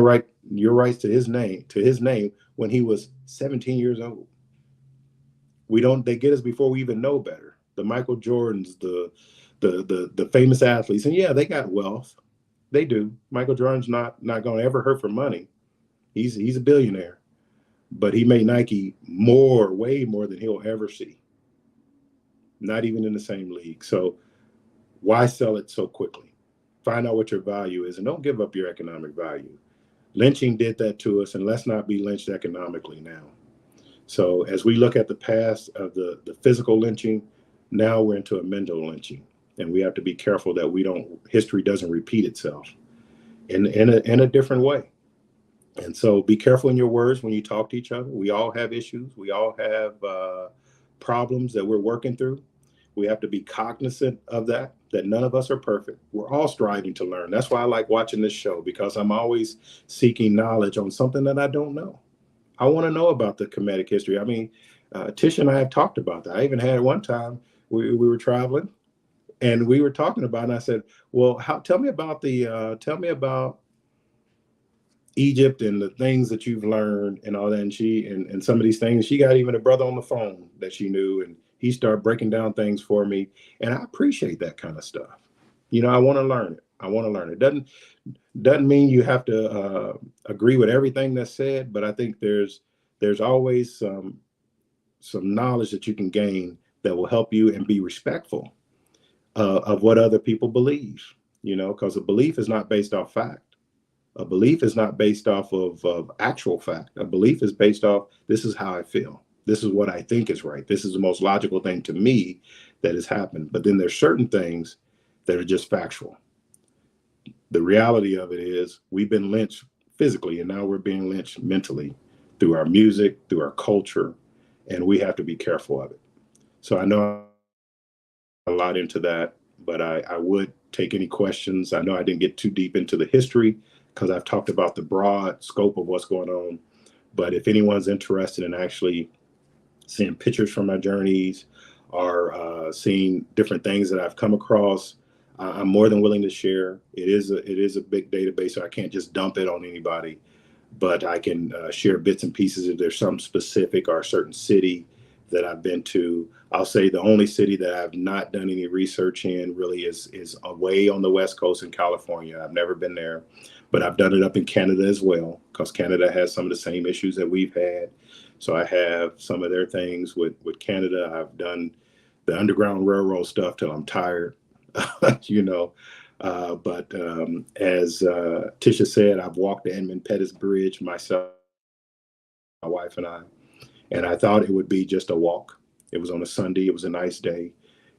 your rights to his name when he was 17 years old. They get us before we even know better. The Michael Jordans, the famous athletes, and yeah, they got wealth. They do. Michael Jordan's not going to ever hurt for money. He's a billionaire, but he made Nike way more than he'll ever see. Not even in the same league. So why sell it so quickly? Find out what your value is and don't give up your economic value. Lynching did that to us, and let's not be lynched economically now. So as we look at the past of the physical lynching, now we're into a mental lynching, and we have to be careful that history doesn't repeat itself in a different way. And so be careful in your words when you talk to each other. We all have issues. We all have problems that we're working through. We have to be cognizant of that none of us are perfect. We're all striving to learn. That's why I like watching this show, because I'm always seeking knowledge on something that I don't know. I want to know about the Kemetic history. I mean, Tish and I have talked about that. I even had one time we were traveling and we were talking about it, and I said, well, tell me about Egypt and the things that you've learned and all that. And some of these things, she got even a brother on the phone that she knew, and he started breaking down things for me. And I appreciate that kind of stuff. I want to learn it. Doesn't mean you have to agree with everything that's said, but I think there's always some knowledge that you can gain that will help you, and be respectful of what other people believe, because a belief is not based off fact. A belief is not based off of actual fact. A belief is based off, this is how I feel. This is what I think is right. This is the most logical thing to me that has happened. But then there's certain things that are just factual. The reality of it is we've been lynched physically, and now we're being lynched mentally through our music, through our culture, and we have to be careful of it. So I know a lot into that, but I would take any questions. I know I didn't get too deep into the history because I've talked about the broad scope of what's going on. But if anyone's interested in actually seeing pictures from my journeys or seeing different things that I've come across, I'm more than willing to share. It is a big database, so I can't just dump it on anybody, but I can share bits and pieces if there's some specific or a certain city that I've been to. I'll say the only city that I've not done any research in really is away on the West Coast in California. I've never been there, but I've done it up in Canada as well, because Canada has some of the same issues that we've had. So I have some of their things with Canada. I've done the Underground Railroad stuff till I'm tired, But as Tisha said, I've walked the Edmund Pettus Bridge myself, my wife and I thought it would be just a walk. It was on a Sunday. It was a nice day.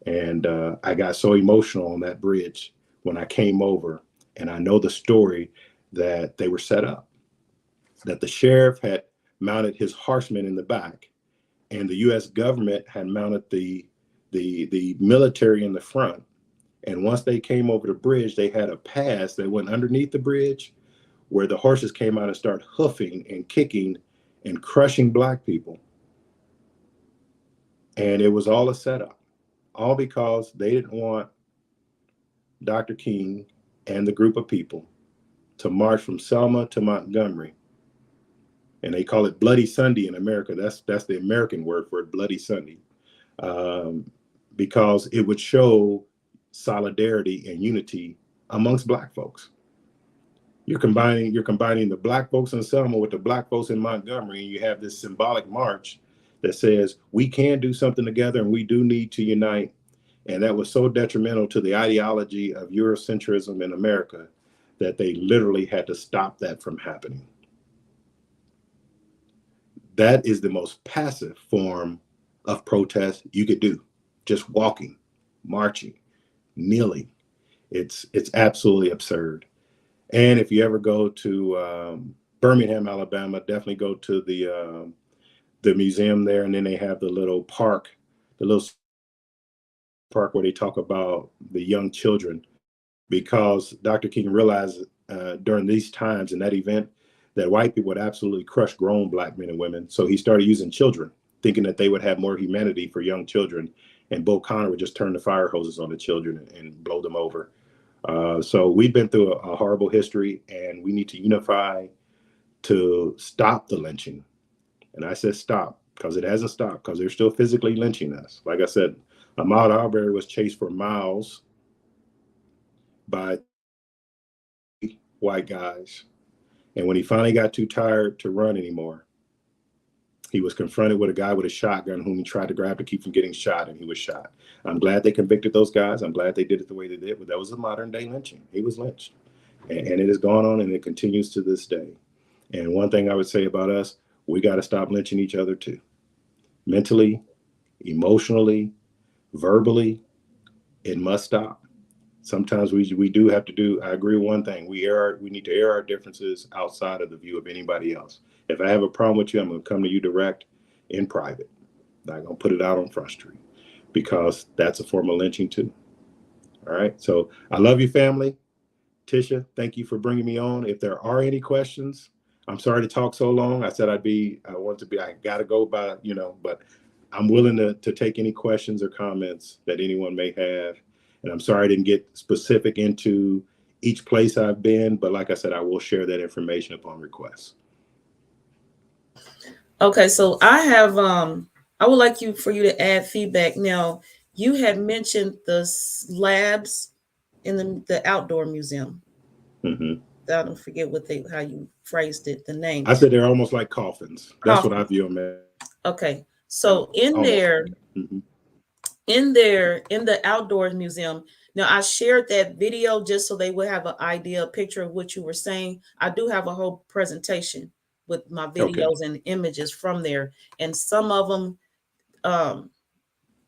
And I got so emotional on that bridge when I came over, and I know the story that they were set up, that the sheriff had mounted his horsemen in the back, and the U.S. government had mounted the military in the front. And once they came over the bridge, they had a pass that went underneath the bridge where the horses came out and started hoofing and kicking and crushing Black people. And it was all a setup, all because they didn't want Dr. King and the group of people to march from Selma to Montgomery. And they call it Bloody Sunday in America. That's the American word for it, Bloody Sunday, because it would show solidarity and unity amongst Black folks. You're combining the Black folks in Selma with the Black folks in Montgomery, and you have this symbolic march that says we can do something together and we do need to unite. And that was so detrimental to the ideology of Eurocentrism in America that they literally had to stop that from happening. That is the most passive form of protest you could do. Just walking, marching, kneeling. It's absolutely absurd. And if you ever go to Birmingham, Alabama, definitely go to the museum there. And then they have the little park, the little part where they talk about the young children, because Dr. King realized during these times in that event that white people would absolutely crush grown Black men and women. So he started using children, thinking that they would have more humanity for young children. And Bull Connor would just turn the fire hoses on the children and blow them over. So we've been through a horrible history, and we need to unify to stop the lynching. And I said stop because it hasn't stopped, because they're still physically lynching us. Like I said, Ahmaud Arbery was chased for miles by white guys. And when he finally got too tired to run anymore, he was confronted with a guy with a shotgun whom he tried to grab to keep from getting shot, and he was shot. I'm glad they convicted those guys. I'm glad they did it the way they did, but that was a modern day lynching. He was lynched. And it has gone on, and it continues to this day. And one thing I would say about us, we got to stop lynching each other too. Mentally, emotionally, verbally, it must stop. Sometimes we do have to do, I agree with one thing, we need to air our differences outside of the view of anybody else. If I have a problem with you, I'm going to come to you direct in private. I'm not going to put it out on Front Street, because that's a form of lynching too. All right. So I love you, family. Tisha, thank you for bringing me on. If there are any questions, I'm sorry to talk so long. I said I got to go by, but I'm willing to take any questions or comments that anyone may have. And I'm sorry I didn't get specific into each place I've been, but like I said, I will share that information upon request. Okay, so I would like for you to add feedback. Now, you had mentioned the slabs in the outdoor museum. Mm-hmm. I don't forget how you phrased it, the name. I said they're almost like coffins. That's what I view them as. Okay, so in Mm-hmm. in the outdoors museum, now I shared that video just so they would have an idea, a picture of what you were saying. I do have a whole presentation with my videos and images from there, and some of them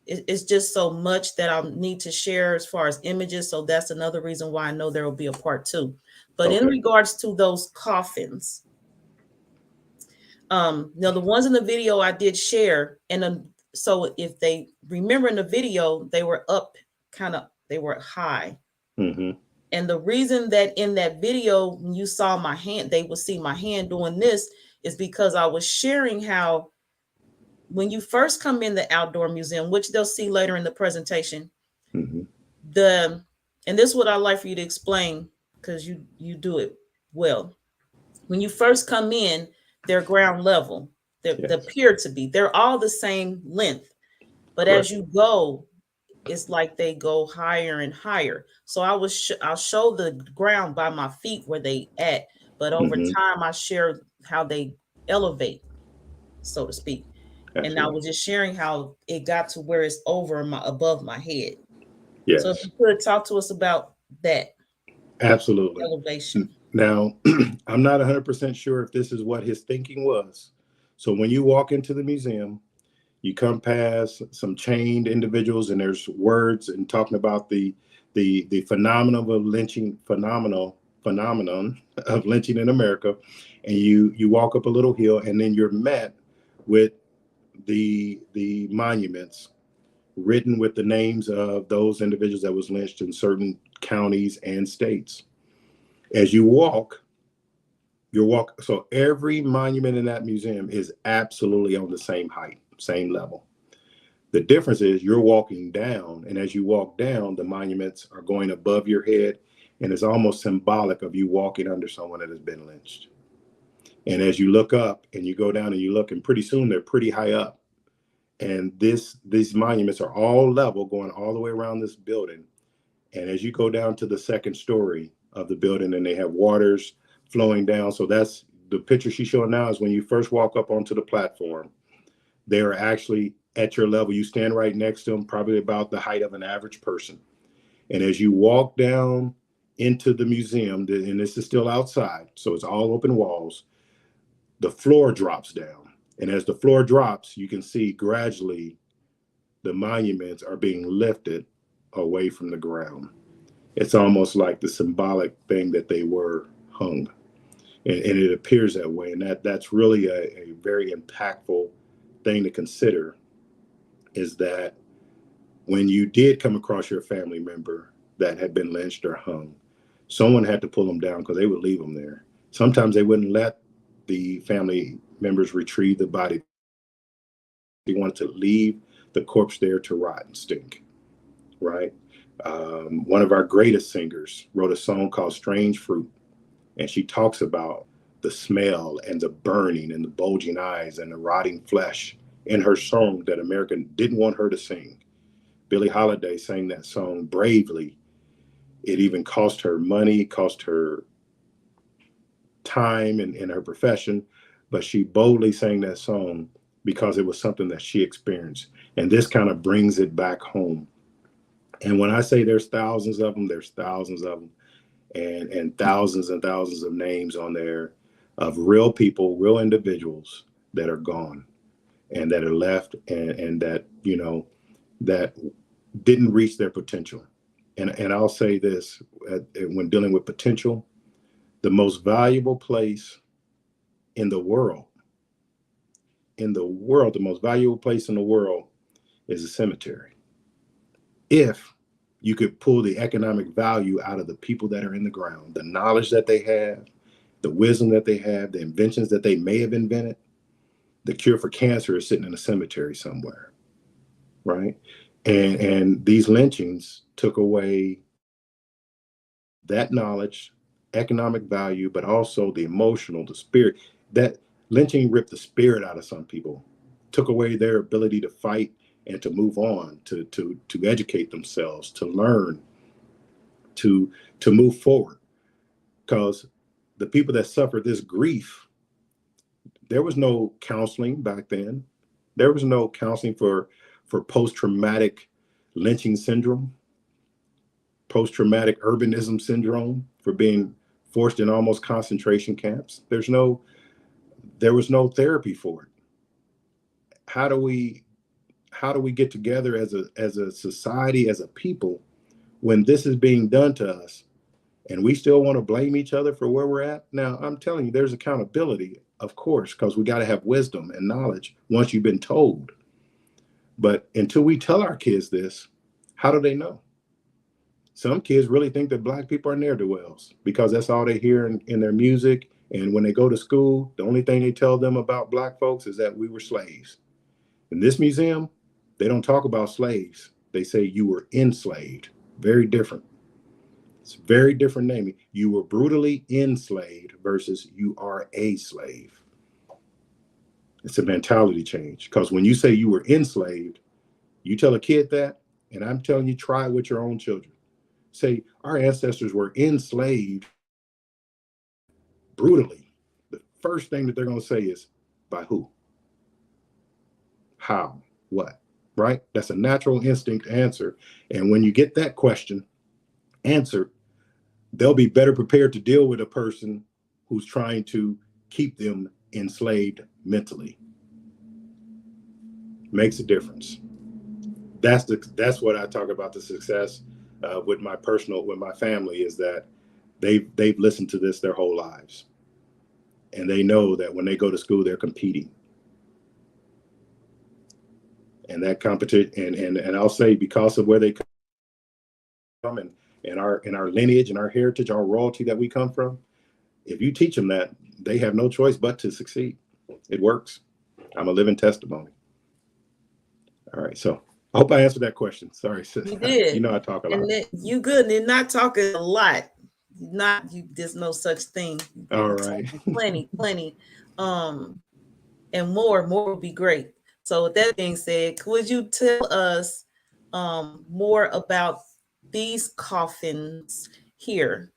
it's just so much that I need to share as far as images. So that's another reason why I know there will be a part 2. But in regards to those coffins, now the ones in the video I did share, and so if they remember in the video, they were up, they were high. Mm-hmm. And the reason that in that video, when you saw my hand, they would see my hand doing this, is because I was sharing how when you first come in the outdoor museum, which they'll see later in the presentation, mm-hmm. And this is what I'd like for you to explain, because you do it well. When you first come in, they're ground level. They appear to be. They're all the same length. But as you go, it's like they go higher and higher. So I'll show the ground by my feet where they at. But over time, I share how they elevate, so to speak. Absolutely. And I was just sharing how it got to where it's above my head. Yes. So if you could talk to us about that. Absolutely. Elevation. Now, I'm not 100% sure if this is what his thinking was. So when you walk into the museum, you come past some chained individuals, and there's words and talking about the phenomenon of lynching, phenomenon of lynching in America, and you walk up a little hill, and then you're met with the monuments written with the names of those individuals that was lynched in certain counties and states. As you walk, so every monument in that museum is absolutely on the same height, same level. The difference is you're walking down, and as you walk down, the monuments are going above your head, and it's almost symbolic of you walking under someone that has been lynched. And as you look up and you go down and you look, and pretty soon they're pretty high up. And these monuments are all level, going all the way around this building. And as you go down to the second story of the building, and they have waters flowing down. So that's the picture she's showing now, is when you first walk up onto the platform, they are actually at your level. You stand right next to them, probably about the height of an average person. And as you walk down into the museum, and this is still outside, so it's all open walls, the floor drops down. And as the floor drops, you can see gradually the monuments are being lifted away from the ground. It's almost like the symbolic thing that they were hung. And it appears that way. And that's really a very impactful thing to consider, is that when you did come across your family member that had been lynched or hung, someone had to pull them down because they would leave them there. Sometimes they wouldn't let the family members retrieve the body. They wanted to leave the corpse there to rot and stink, right? One of our greatest singers wrote a song called Strange Fruit, and she talks about the smell and the burning and the bulging eyes and the rotting flesh in her song that America didn't want her to sing. Billie Holiday sang that song bravely. It even cost her money, cost her time in her profession, but she boldly sang that song because it was something that she experienced. And this kind of brings it back home. And when I say there's thousands of them, there's thousands of them, and thousands of names on there of real people, real individuals that are gone and that are left and that, you know, that didn't reach their potential. And I'll say this, when dealing with potential, the most valuable place in the world, the most valuable place in the world is a cemetery. If you could pull the economic value out of the people that are in the ground, the knowledge that they have, the wisdom that they have, the inventions that they may have invented, the cure for cancer is sitting in a cemetery somewhere, right? And these lynchings took away that knowledge, economic value, but also the emotional, the spirit. That lynching ripped the spirit out of some people, took away their ability to fight and to move on, to educate themselves, to learn, to move forward. Because the people that suffered this grief, there was no counseling back then. There was no counseling for post-traumatic lynching syndrome, post-traumatic urbanism syndrome, for being forced in almost concentration camps. There was no therapy for it. How do we get together as a society, as a people, when this is being done to us and we still want to blame each other for where we're at? Now, I'm telling you, there's accountability, of course, because we got to have wisdom and knowledge once you've been told. But until we tell our kids this, how do they know? Some kids really think that Black people are ne'er-do-wells because that's all they hear in their music. And when they go to school, the only thing they tell them about Black folks is that we were slaves. In this museum, they don't talk about slaves. They say you were enslaved. Very different. It's very different naming. You were brutally enslaved versus you are a slave. It's a mentality change, because when you say you were enslaved, you tell a kid that, and I'm telling you, try it with your own children. Say, our ancestors were enslaved brutally. The first thing that they're going to say is, by who? How? What? Right? That's a natural instinct answer. And when you get that question answered, they'll be better prepared to deal with a person who's trying to keep them enslaved mentally. Makes a difference. That's what I talk about, the success with my family, is that they've listened to this their whole lives, and they know that when they go to school, they're competing. And that competition, and I'll say, because of where they come and our lineage and our heritage, our royalty that we come from, if you teach them that, they have no choice but to succeed. It works. I'm a living testimony. All right, so I hope I answered that question. Sorry, sis. You did. You know I talk a lot. And you good. And not talking a lot. There's no such thing. All right. Plenty. And more would be great. So with that being said, could you tell us more about these coffins here?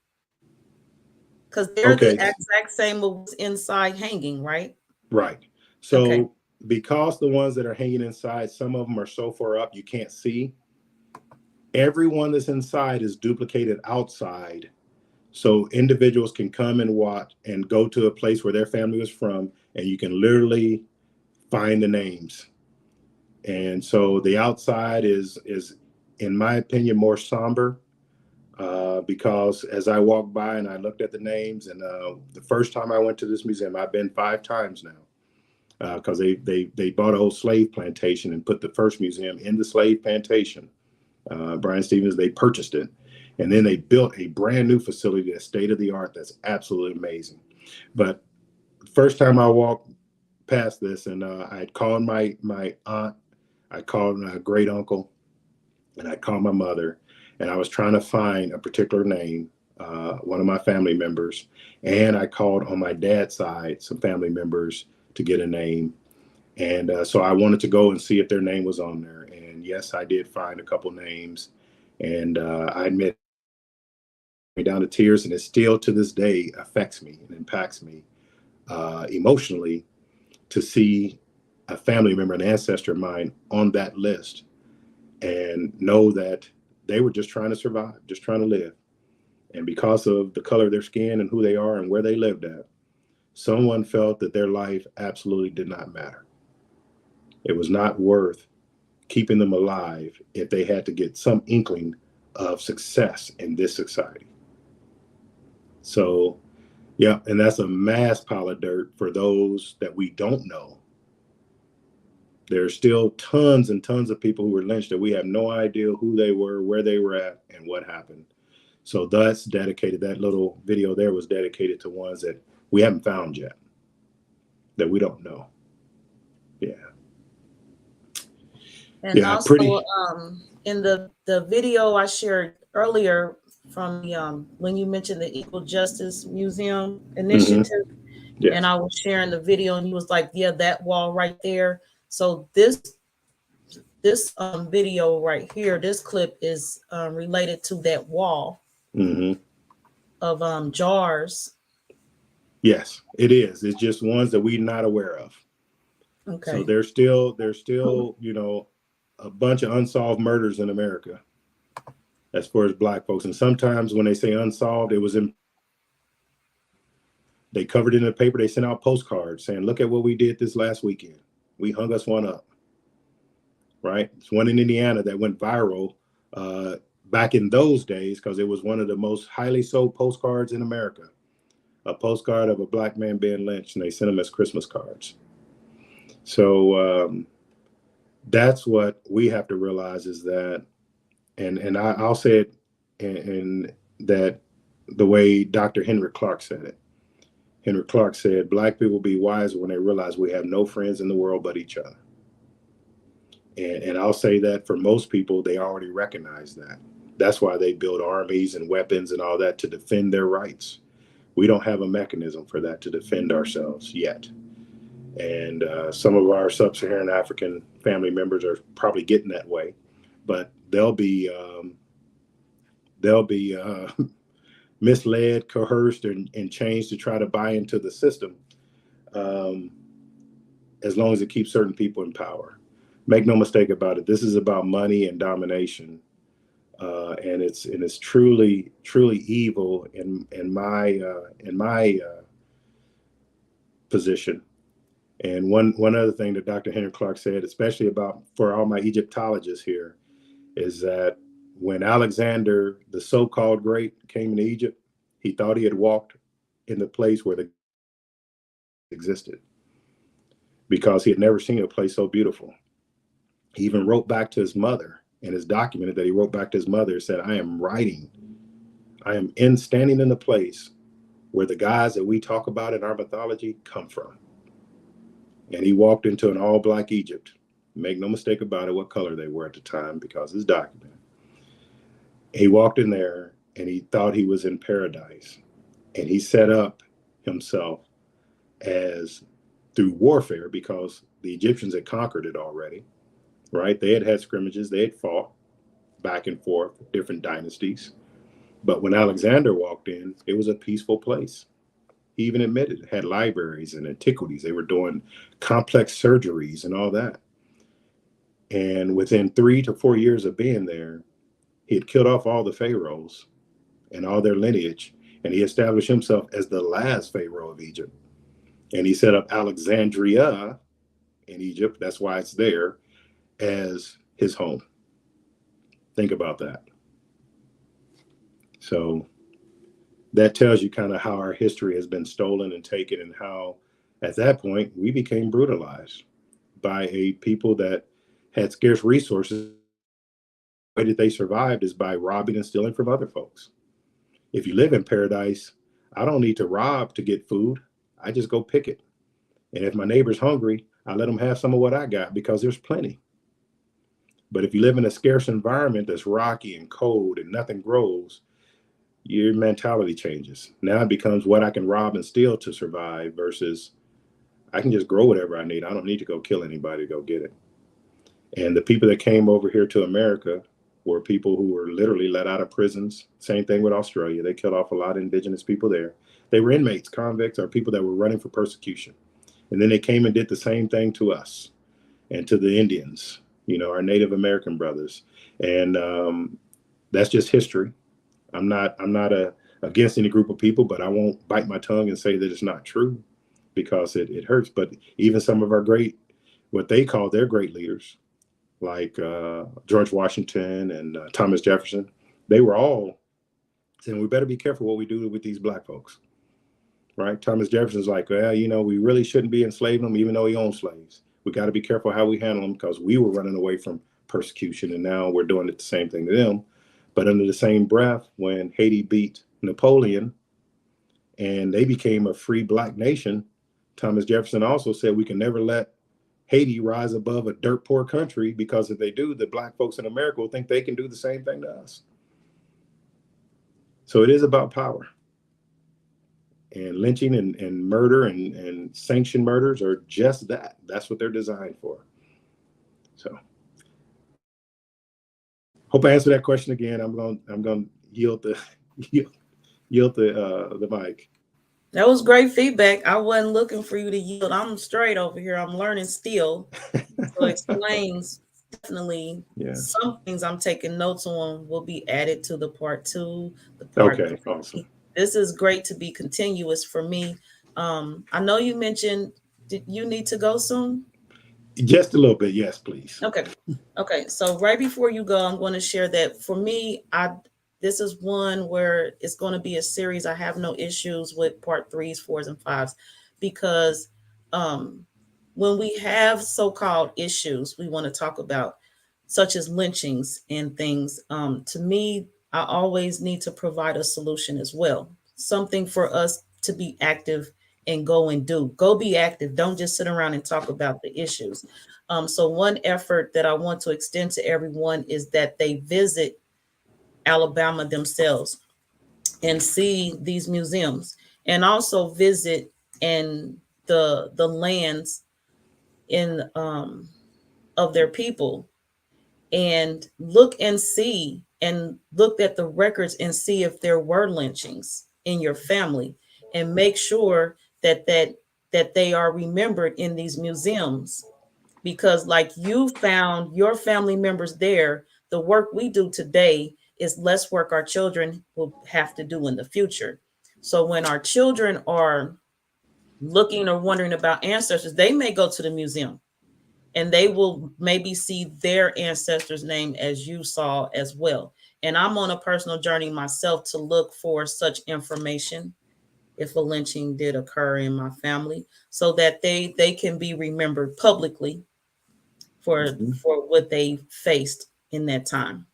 Because they're the exact same of what's inside hanging, right? Right. So because the ones that are hanging inside, some of them are so far up you can't see. Everyone that's inside is duplicated outside. So individuals can come and watch and go to a place where their family was from, and you can literally find the names. And so the outside is in my opinion, more somber, because as I walked by and I looked at the names, and the first time I went to this museum, I've been 5 times now, because they bought a whole slave plantation and put the first museum in the slave plantation. Brian Stevens, they purchased it. And then they built a brand new facility that's state of the art. That's absolutely amazing. But first time I walked past this, and I had called my aunt, I called my great uncle, and I called my mother, and I was trying to find a particular name, one of my family members, and I called on my dad's side some family members to get a name. And so I wanted to go and see if their name was on there. And yes, I did find a couple names, and I admit me down to tears, and it still to this day affects me and impacts me emotionally to see a family member, an ancestor of mine on that list, and know that they were just trying to survive, just trying to live. And because of the color of their skin and who they are and where they lived at, someone felt that their life absolutely did not matter. It was not worth keeping them alive if they had to get some inkling of success in this society. So, yeah, and that's a mass pile of dirt for those that we don't know. There's still tons and tons of people who were lynched that we have no idea who they were, where they were at, and what happened. So that's dedicated, that little video there was dedicated to ones that we haven't found yet, that we don't know. Yeah. And Yeah, also, pretty. in the video I shared earlier from the when you mentioned the Equal Justice Museum initiative, Yes. and I was sharing the video, and he was like, "Yeah, that wall right there." So this video right here, this clip is related to that wall of jars. Yes, it is. It's just ones that we're not aware of. Okay. So there's still, you know, a bunch of unsolved murders in America as far as Black folks. And sometimes when they say unsolved, it was in, they covered it in the paper. They sent out postcards saying, look at what we did this last weekend. We hung us one up, right? It's one in Indiana that went viral back in those days because it was one of the most highly sold postcards in America. A postcard of a Black man being lynched, and they sent them as Christmas cards. So that's what we have to realize is that, and I'll say it in that the way Dr. Henrik Clark said it. Henrik Clark said, Black people be wiser when they realize we have no friends in the world but each other. And I'll say that for most people, they already recognize that. That's why they build armies and weapons and all that to defend their rights. We don't have a mechanism for that to defend ourselves yet. And some of our sub-Saharan African family members are probably getting that way, but they'll be misled, coerced, and changed to try to buy into the system, as long as it keeps certain people in power. Make no mistake about it. This is about money and domination, and it's truly evil in my position. And one other thing that Dr. Henry Clark said, especially about for all my Egyptologists here, is that when Alexander, the so-called great, came into Egypt, he thought he had walked in the place where the existed because he had never seen a place so beautiful. He even wrote back to his mother, and it's documented that he wrote back to his mother and said, I am standing in the place where the guys that we talk about in our mythology come from. And he walked into an all-Black Egypt. Make no mistake about it, what color they were at the time, because it's documented. He walked in there and he thought he was in paradise. And he set up himself as through warfare, because the Egyptians had conquered it already, right? They had scrimmages, they had fought back and forth, different dynasties. But when Alexander walked in, it was a peaceful place. He even admitted it had libraries and antiquities. They were doing complex surgeries and all that. And within 3 to 4 years of being there, he had killed off all the pharaohs and all their lineage. And he established himself as the last pharaoh of Egypt. And he set up Alexandria in Egypt, that's why it's there, as his home. Think about that. So that tells you kind of how our history has been stolen and taken, and how at that point we became brutalized by a people that had scarce resources way that they survived is by robbing and stealing from other folks. If you live in paradise, I don't need to rob to get food. I just go pick it. And if my neighbor's hungry, I let them have some of what I got because there's plenty. But if you live in a scarce environment that's rocky and cold and nothing grows, your mentality changes. Now it becomes what I can rob and steal to survive versus I can just grow whatever I need. I don't need to go kill anybody to go get it. And the people that came over here to America were people who were literally let out of prisons. Same thing with Australia. They killed off a lot of indigenous people there. They were inmates, convicts, or people that were running for persecution. And then they came and did the same thing to us and to the Indians, you know, our Native American brothers. And that's just history. I'm not against any group of people, but I won't bite my tongue and say that it's not true because it hurts. But even some of our great, what they call their great leaders, like George Washington and Thomas Jefferson, they were all saying, we better be careful what we do with these Black folks, right? Thomas Jefferson's like, well, you know, we really shouldn't be enslaving them, even though he owned slaves. We got to be careful how we handle them because we were running away from persecution, and now we're doing the same thing to them. But under the same breath, when Haiti beat Napoleon and they became a free Black nation, Thomas Jefferson also said we can never let Haiti rise above a dirt poor country, because if they do, the Black folks in America will think they can do the same thing to us. So it is about power. And lynching and murder and sanctioned murders are just that. That's what they're designed for. So hope I answered that question again. I'm going to yield the mic. That was great feedback. I wasn't looking for you to yield. I'm straight over here. I'm learning still. So it explains definitely some things I'm taking notes on will be added to the part 2. The part 3. Awesome. This is great to be continuous for me. I know you mentioned, did you need to go soon? Just a little bit. Yes, please. Okay. So right before you go, I'm going to share that for me, this is one where it's going to be a series. I have no issues with part 3s, 4s, and 5s, because when we have so-called issues we want to talk about, such as lynchings and things, to me, I always need to provide a solution as well. Something for us to be active and go and do. Go be active. Don't just sit around and talk about the issues. So one effort that I want to extend to everyone is that they visit Alabama themselves and see these museums, and also visit and the lands in of their people, and look and see and look at the records and see if there were lynchings in your family, and make sure that they are remembered in these museums. Because like you found your family members there, the work we do today is less work our children will have to do in the future. So when our children are looking or wondering about ancestors, they may go to the museum and they will maybe see their ancestors' name as you saw as well. And I'm on a personal journey myself to look for such information if a lynching did occur in my family, so that they can be remembered publicly for what they faced in that time.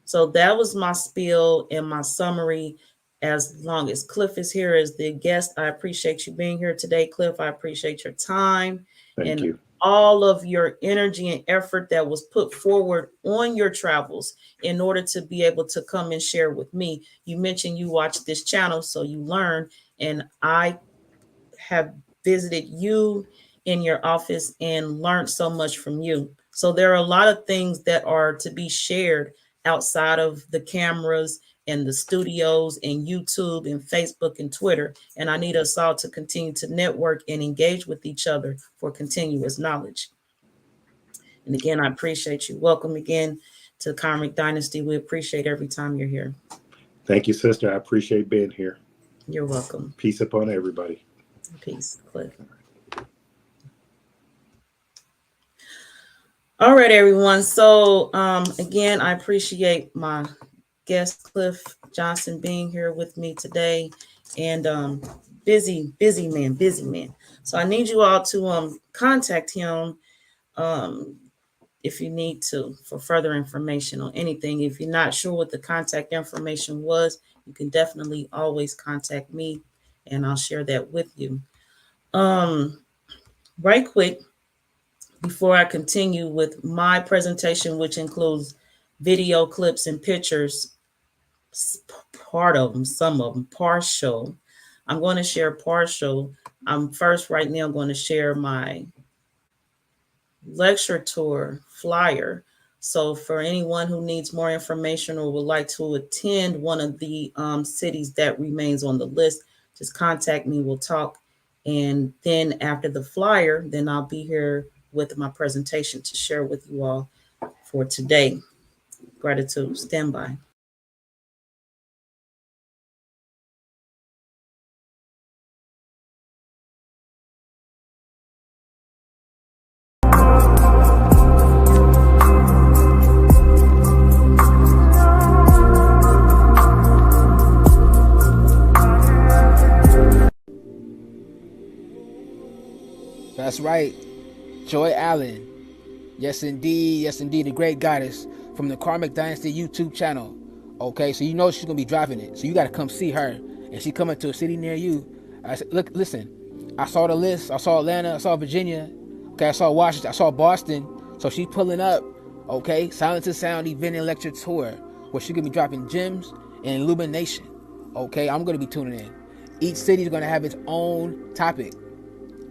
So that was my spiel and my summary. As long as Cliff is here as the guest, I appreciate you being here today, Cliff. I appreciate your time. Thank you. All of your energy and effort that was put forward on your travels in order to be able to come and share with me. You mentioned you watch this channel, so you learn, and I have visited you in your office and learned so much from you. So there are a lot of things that are to be shared outside of the cameras and the studios and YouTube and Facebook and Twitter. And I need us all to continue to network and engage with each other for continuous knowledge. And again, I appreciate you. Welcome again to Karmic Dynasty. We appreciate every time you're here. Thank you, sister. I appreciate being here. You're welcome. Peace upon everybody. Peace, Cliff. All right, everyone. So again, I appreciate my guest Cliff Johnson being here with me today, and busy man. So I need you all to contact him if you need to for further information on anything. If you're not sure what the contact information was, you can definitely always contact me and I'll share that with you. Right quick, before I continue with my presentation, which includes video clips and pictures, part of them, some of them, partial. I'm going to share partial. I'm first right now going to share my lecture tour flyer. So for anyone who needs more information or would like to attend one of the cities that remains on the list, just contact me, we'll talk. And then after the flyer, then I'll be here with my presentation to share with you all for today. Gratitude, stand by. That's right. Joy Allen. Yes, indeed. Yes, indeed. The great goddess from the Karmic Dynasty YouTube channel. Okay, so you know she's going to be driving it. So you got to come see her. And she coming to a city near you. I said, look, listen. I saw the list. I saw Atlanta. I saw Virginia. Okay, I saw Washington. I saw Boston. So she's pulling up. Okay, Silence and Sound event and lecture tour. Where she's going to be dropping gems and illumination. Okay, I'm going to be tuning in. Each city is going to have its own topic.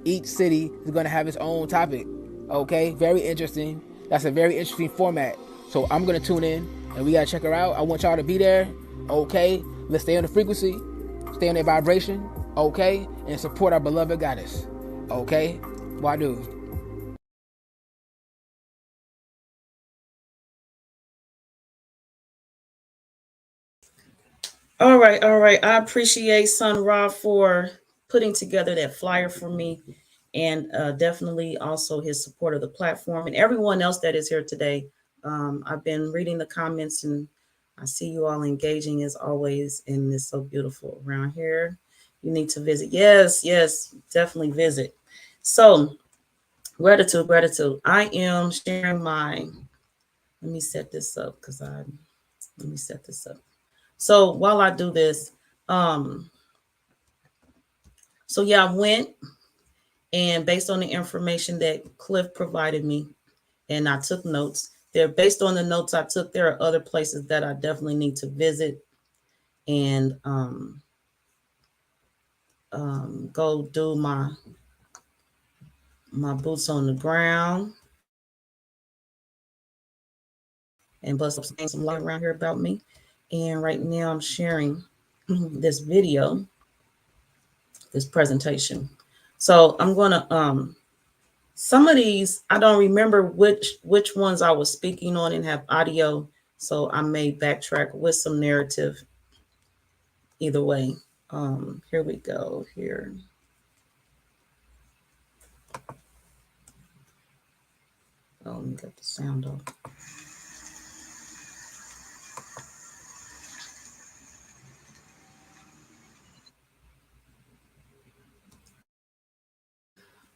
Each city is going to have its own topic. Okay, very interesting. That's a very interesting format. So I'm going to tune in and we got to check her out. I want y'all to be there. Okay, let's stay on the frequency, stay on that vibration. Okay, and support our beloved goddess. Okay, Wadu. All right, all right. I appreciate Sun Ra for putting together that flyer for me, and definitely also his support of the platform and everyone else that is here today. I've been reading the comments and I see you all engaging as always, and it's so beautiful around here. You need to visit. Yes, yes, definitely visit. So, gratitude, gratitude. I am sharing my, let me set this up let me set this up. So while I do this, so yeah, I went and based on the information that Cliff provided me, and I took notes. There, based on the notes I took, there are other places that I definitely need to visit and go do my boots on the ground and bust up some light around here about me. And right now I'm sharing this video, this presentation. So I'm gonna some of these I don't remember which ones I was speaking on and have audio, so I may backtrack with some narrative. Either way, here we go. Here. Oh, let me get the sound off.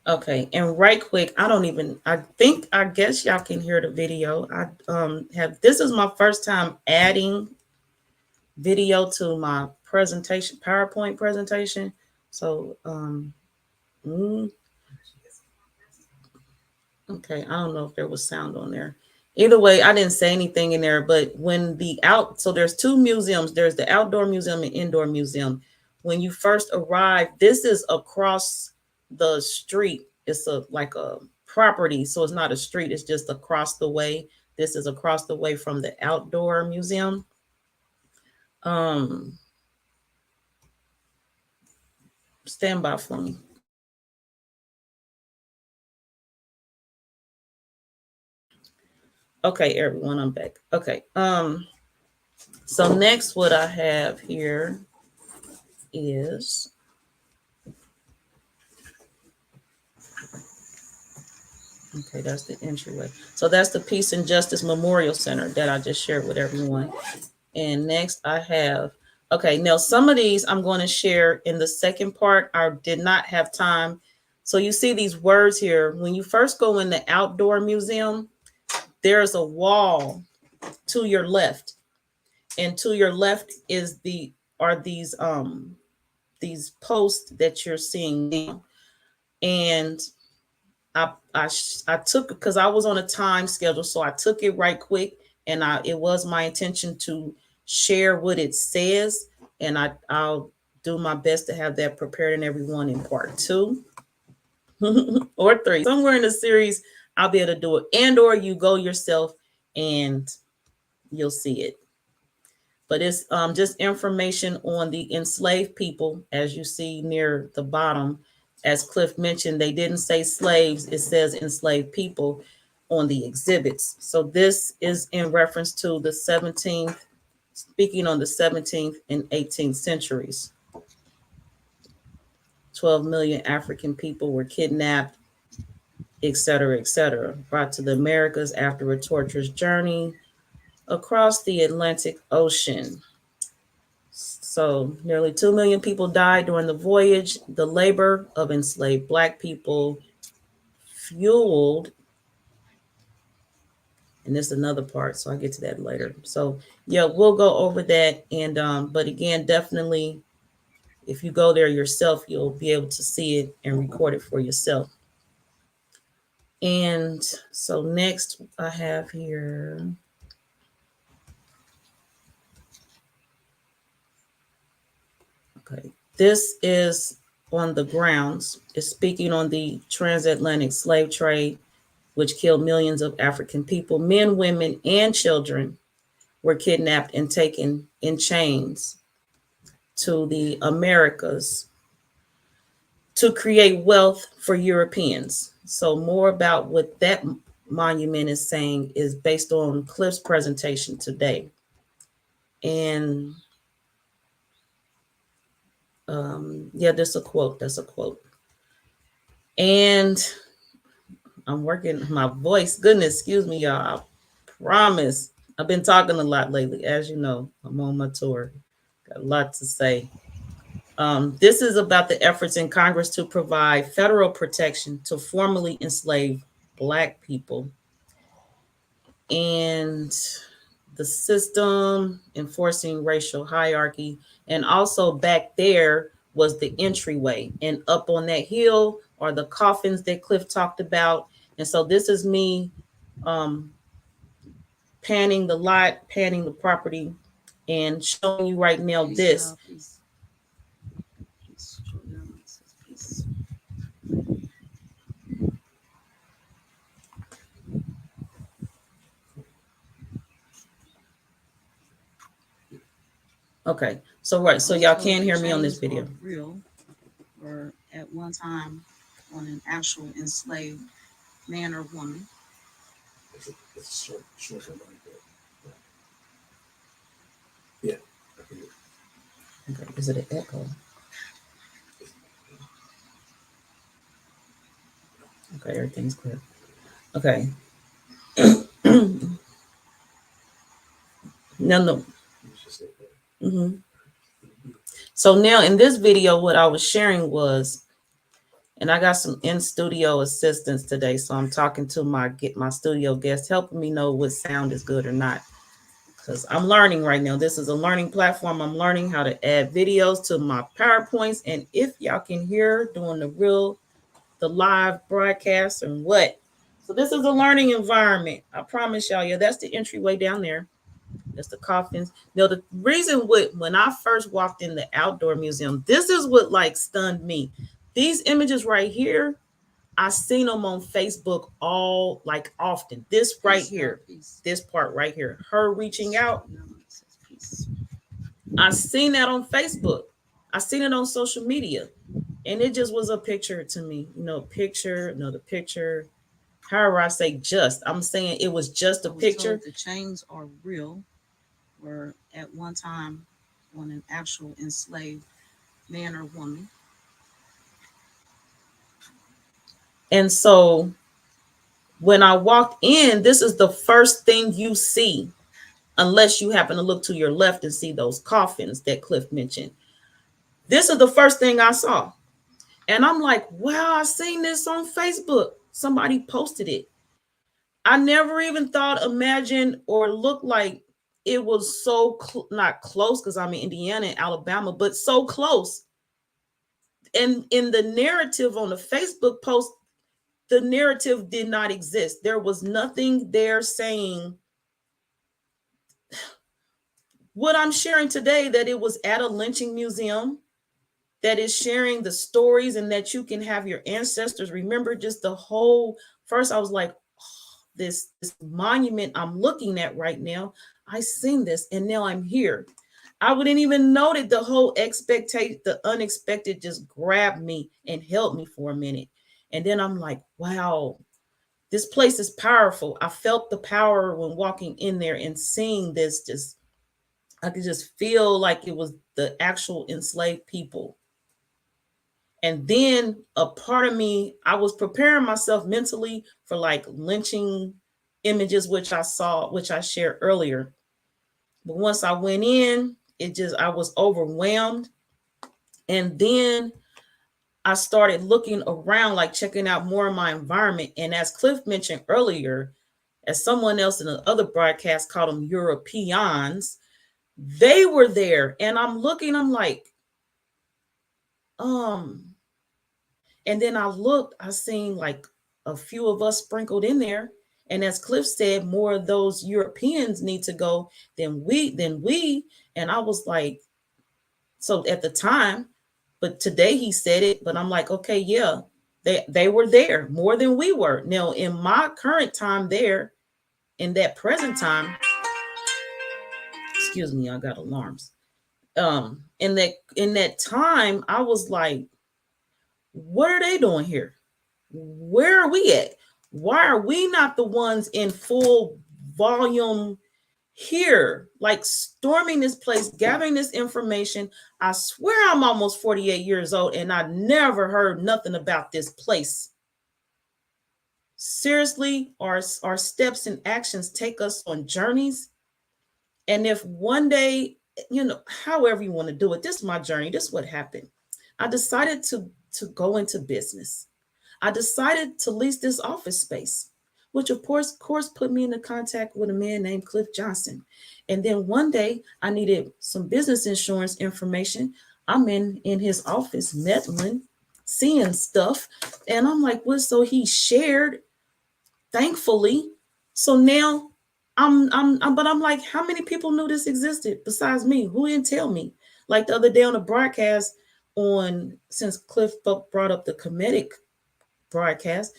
Okay, and right quick, I guess y'all can hear the video. I this is my first time adding video to my presentation, PowerPoint presentation. So okay, I don't know if there was sound on there. Either way, I didn't say anything in there, but when so there's two museums, there's the outdoor museum and indoor museum. When you first arrive, this is across the street. It's like a property, so it's not a street, it's just across the way. This is across the way from the outdoor museum. Stand by for me. Okay, everyone, I'm back. Okay. So next what I have here is okay, that's the entryway. So that's the Peace and Justice Memorial Center that I just shared with everyone. And next I have, okay, now some of these I'm going to share in the second part. I did not have time. So you see these words here. When you first go in the outdoor museum, there's a wall to your left, and to your left is these posts that you're seeing now. And I took, because I was on a time schedule, so I took it right quick, and it was my intention to share what it says, and I'll do my best to have that prepared in everyone in part 2 or 3, somewhere in the series. I'll be able to do it, and or you go yourself and you'll see it. But it's just information on the enslaved people, as you see near the bottom. As Cliff mentioned, they didn't say slaves, it says enslaved people on the exhibits. So this is in reference to the 17th, speaking on the 17th and 18th centuries. 12 million African people were kidnapped, etc., brought to the Americas after a torturous journey across the Atlantic Ocean. So nearly 2 million people died during the voyage. The labor of enslaved Black people fueled, and this is another part, so I'll get to that later. So yeah, we'll go over that. And but again, definitely, if you go there yourself, you'll be able to see it and record it for yourself. And so next I have here, okay, this is on the grounds. It's speaking on the transatlantic slave trade, which killed millions of African people. Men, women, and children were kidnapped and taken in chains to the Americas to create wealth for Europeans. So more about what that monument is saying is based on Cliff's presentation today. And yeah, that's a quote. And I'm working my voice. Goodness, excuse me, y'all. I promise. I've been talking a lot lately. As you know, I'm on my tour. Got a lot to say. This is about the efforts in Congress to provide federal protection to formerly enslaved Black people. And the system enforcing racial hierarchy. And also back there was the entryway. And up on that hill are the coffins that Cliff talked about. And so this is me panning the lot, panning the property, and showing you right now this. Okay, so right, so y'all can hear me on this video. Real, or at one time on an actual enslaved man or woman. It's short like that. Yeah. Okay, is it an echo? Okay, everything's clear. Okay. No. Mm-hmm. So now in this video, what I was sharing was, and I got some in-studio assistants today, so I'm talking to my studio guests, helping me know what sound is good or not, because I'm learning right now. This is a learning platform. I'm learning how to add videos to my PowerPoints, and if y'all can hear doing the live broadcast and what. So this is a learning environment. I promise y'all. Yeah, that's the entryway down there. That's the coffins. Now, the reason when I first walked in the outdoor museum, this is what like stunned me. These images right here, I seen them on Facebook all like often. This right here, this part right here, her reaching out. I seen that on Facebook. I seen it on social media, and it just was a picture to me. Picture, another picture. However I say just, I'm saying it was just a picture. The chains are real, or at one time on an actual enslaved man or woman. And so when I walked in, this is the first thing you see, unless you happen to look to your left and see those coffins that Cliff mentioned. This is the first thing I saw. And I'm like, wow, I seen this on Facebook. Somebody posted it. I never even thought, imagined, or looked like it was so not close, because I'm in Indiana and Alabama, but so close. And in the narrative on the Facebook post, the narrative did not exist. There was nothing there saying what I'm sharing today, that it was at a lynching museum, that is sharing the stories, and that you can have your ancestors remember. Just the whole, first I was like, oh, this monument I'm looking at right now, I seen this, and now I'm here. I wouldn't even know that the whole expectation, the unexpected just grabbed me and held me for a minute. And then I'm like, wow, this place is powerful. I felt the power when walking in there and seeing this. Just, I could just feel like it was the actual enslaved people. And then a part of me, I was preparing myself mentally for like lynching images, which I saw, which I shared earlier. But once I went in, I was overwhelmed. And then I started looking around, like checking out more of my environment. And as Cliff mentioned earlier, as someone else in the other broadcast called them Europeans, they were there. And I'm looking, I'm like, and then I looked, I seen like a few of us sprinkled in there. And as Cliff said, more of those Europeans need to go than we. And I was like, so at the time, but today he said it, but I'm like, okay, yeah, they were there more than we were. Now, in my current time there, in that present time, excuse me, I got alarms. In that time, I was like, what are they doing here? Where are we at? Why are we not the ones in full volume here, like storming this place, gathering this information? I swear I'm almost 48 years old and I never heard nothing about this place. Seriously, our steps and actions take us on journeys. And if one day, however you want to do it, this is my journey. This is what happened. I decided to go into business. I decided to lease this office space, which of course put me into contact with a man named Cliff Johnson. And then one day I needed some business insurance information. I'm in his office, meddling, seeing stuff. And I'm like, well, so he shared, thankfully. So now but I'm like, how many people knew this existed besides me? Who didn't tell me? Like the other day on the broadcast, since Cliff brought up the comedic broadcast,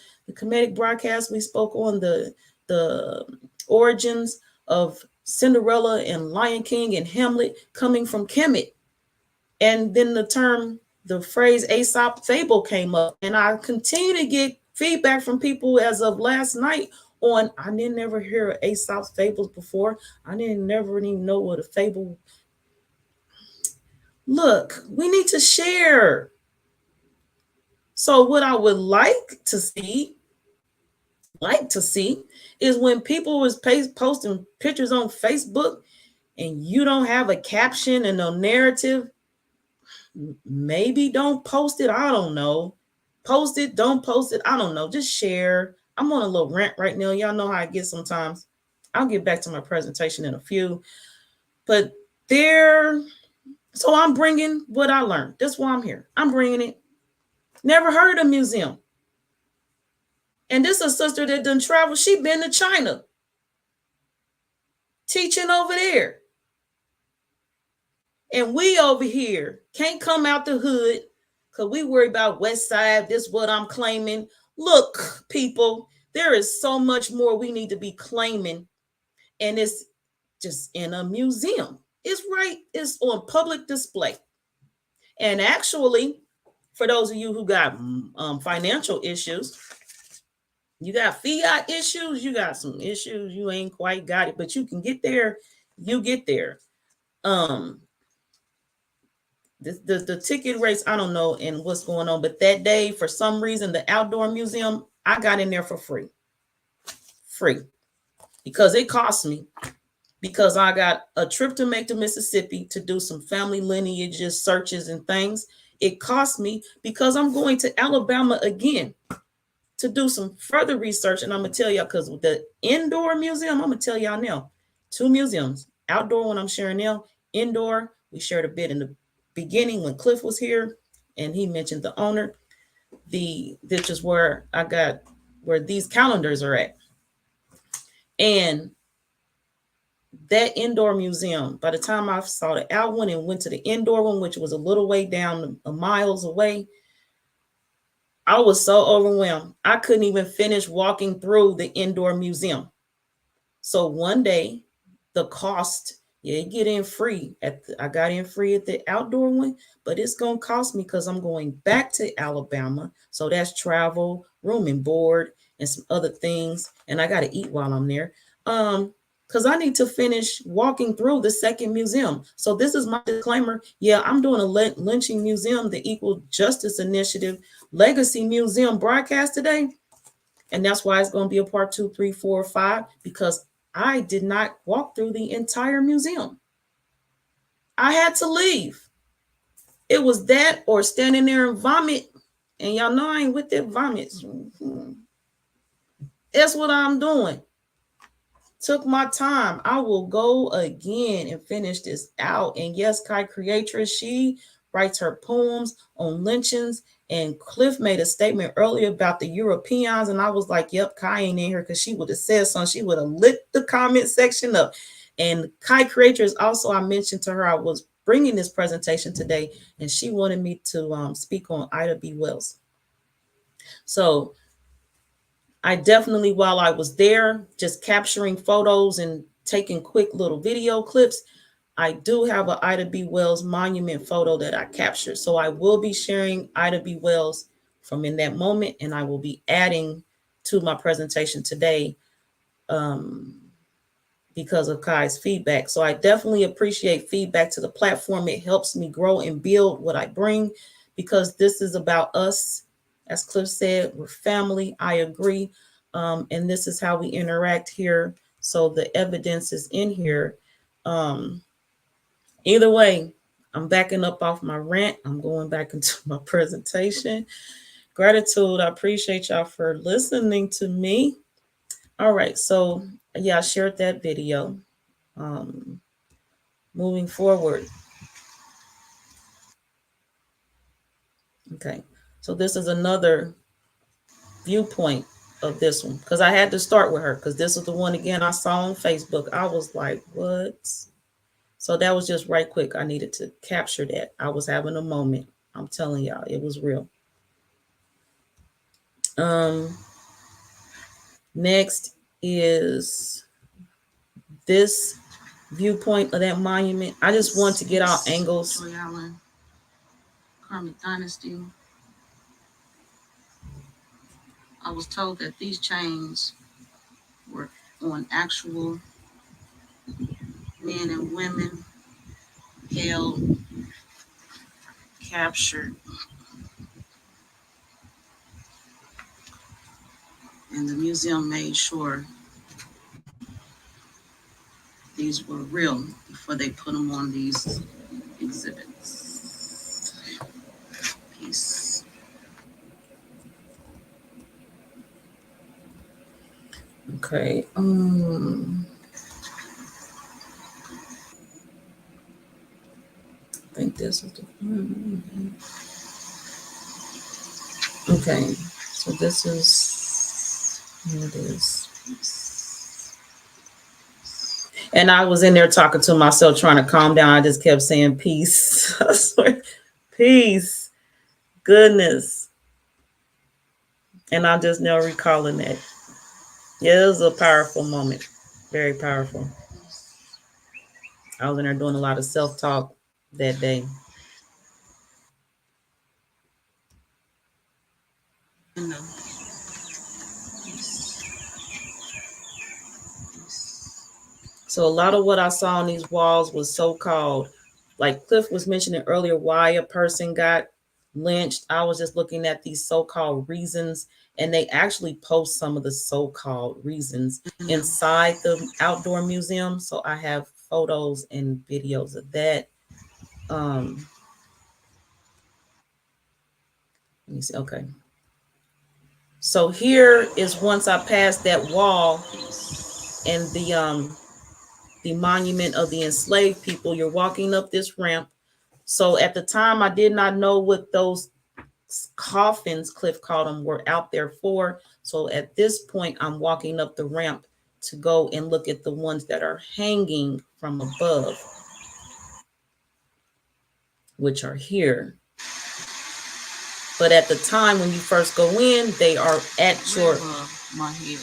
we spoke on the origins of Cinderella and Lion King and Hamlet coming from Kemet. And then the phrase Aesop fable came up, and I continue to get feedback from people as of last night on, I didn't never hear Aesop's fables before. I didn't never even know what a fable. Look, we need to share. So what I would like to see is when people was posting pictures on Facebook and you don't have a caption and no narrative, maybe don't post it. I don't know. Post it, don't post it. I don't know. Just share. I'm on a little rant right now. Y'all know how I get sometimes. I'll get back to my presentation in a few. But so I'm bringing what I learned. That's why I'm here. I'm bringing it. Never heard of a museum. And this is a sister that done travel. She been to China. Teaching over there. And we over here can't come out the hood because we worry about West Side. This is what I'm claiming. Look, people, there is so much more we need to be claiming. And it's just in a museum. It's on public display. And actually, for those of you who got financial issues, you got fiat issues, you got some issues, you ain't quite got it, but you can get there. You get there. The ticket rates, I don't know and what's going on, but that day, for some reason, the outdoor museum, I got in there for free, because it cost me, because I got a trip to make to Mississippi to do some family lineages, searches and things. It cost me because I'm going to Alabama again to do some further research, and I'm gonna tell y'all, because with the indoor museum, I'm gonna tell y'all now, 2 museums. Outdoor one I'm sharing now, indoor, we shared a bit in the beginning when Cliff was here and he mentioned the owner. This is where I got where these calendars are at. And that indoor museum, by the time I saw the out one and went to the indoor one, which was a little way down, miles away, I was so overwhelmed. I couldn't even finish walking through the indoor museum. So one day, the cost, you get in free I got in free at the outdoor one, but it's gonna cost me because I'm going back to Alabama. So that's travel, room and board, and some other things. And I gotta eat while I'm there. Because I need to finish walking through the second museum. So this is my disclaimer. Yeah, I'm doing a lynching museum, the Equal Justice Initiative Legacy Museum broadcast today. And that's why it's going to be a part 2, 3, 4, 5, because I did not walk through the entire museum. I had to leave. It was that or standing there and vomit. And y'all know I ain't with that vomit. That's what I'm doing. Took my time. I will go again and finish this out. And yes, Kai Creatress, she writes her poems on lynchings. And Cliff made a statement earlier about the Europeans. And I was like, yep, Kai ain't in here because she would have said something. She would have lit the comment section up. And Kai Creatress also, I mentioned to her, I was bringing this presentation today, and she wanted me to speak on Ida B. Wells. So I definitely, while I was there, just capturing photos and taking quick little video clips, I do have an Ida B. Wells monument photo that I captured. So I will be sharing Ida B. Wells from in that moment, and I will be adding to my presentation today because of Kai's feedback. So I definitely appreciate feedback to the platform. It helps me grow and build what I bring, because this is about us. As Cliff said, we're family. I agree. And this is how we interact here. So the evidence is in here. Either way, I'm backing up off my rant. I'm going back into my presentation. Gratitude. I appreciate y'all for listening to me. All right. So yeah, I shared that video. Moving forward. Okay. So this is another viewpoint of this one, because I had to start with her, because this is the one again I saw on Facebook. I was like, what? So that was just right quick. I needed to capture that. I was having a moment. I'm telling y'all, it was real. Next is this viewpoint of that monument. I just want to get out angles. Joy Allen, Karmic Dynasty. I was told that these chains were on actual men and women held, captured, and the museum made sure these were real before they put them on these exhibits. Peace. Okay. I think this is the okay. So this is here it is. And I was in there talking to myself, trying to calm down. I just kept saying peace. I swear, peace, goodness. And I'm just now recalling that. Yeah, it was a powerful moment. Very powerful. I was in there doing a lot of self-talk that day. So a lot of what I saw on these walls was so-called, like Cliff was mentioning earlier, why a person got lynched. I was just looking at these so-called reasons, and they actually post some of the so-called reasons inside the outdoor museum. So I have photos and videos of that. Let me see. Okay. So here is once I pass that wall and the monument of the enslaved people, you're walking up this ramp. So at the time, I did not know what those coffins, Cliff called them, were out there for. So at this point, I'm walking up the ramp to go and look at the ones that are hanging from above, which are here. But at the time when you first go in, they are at your my head.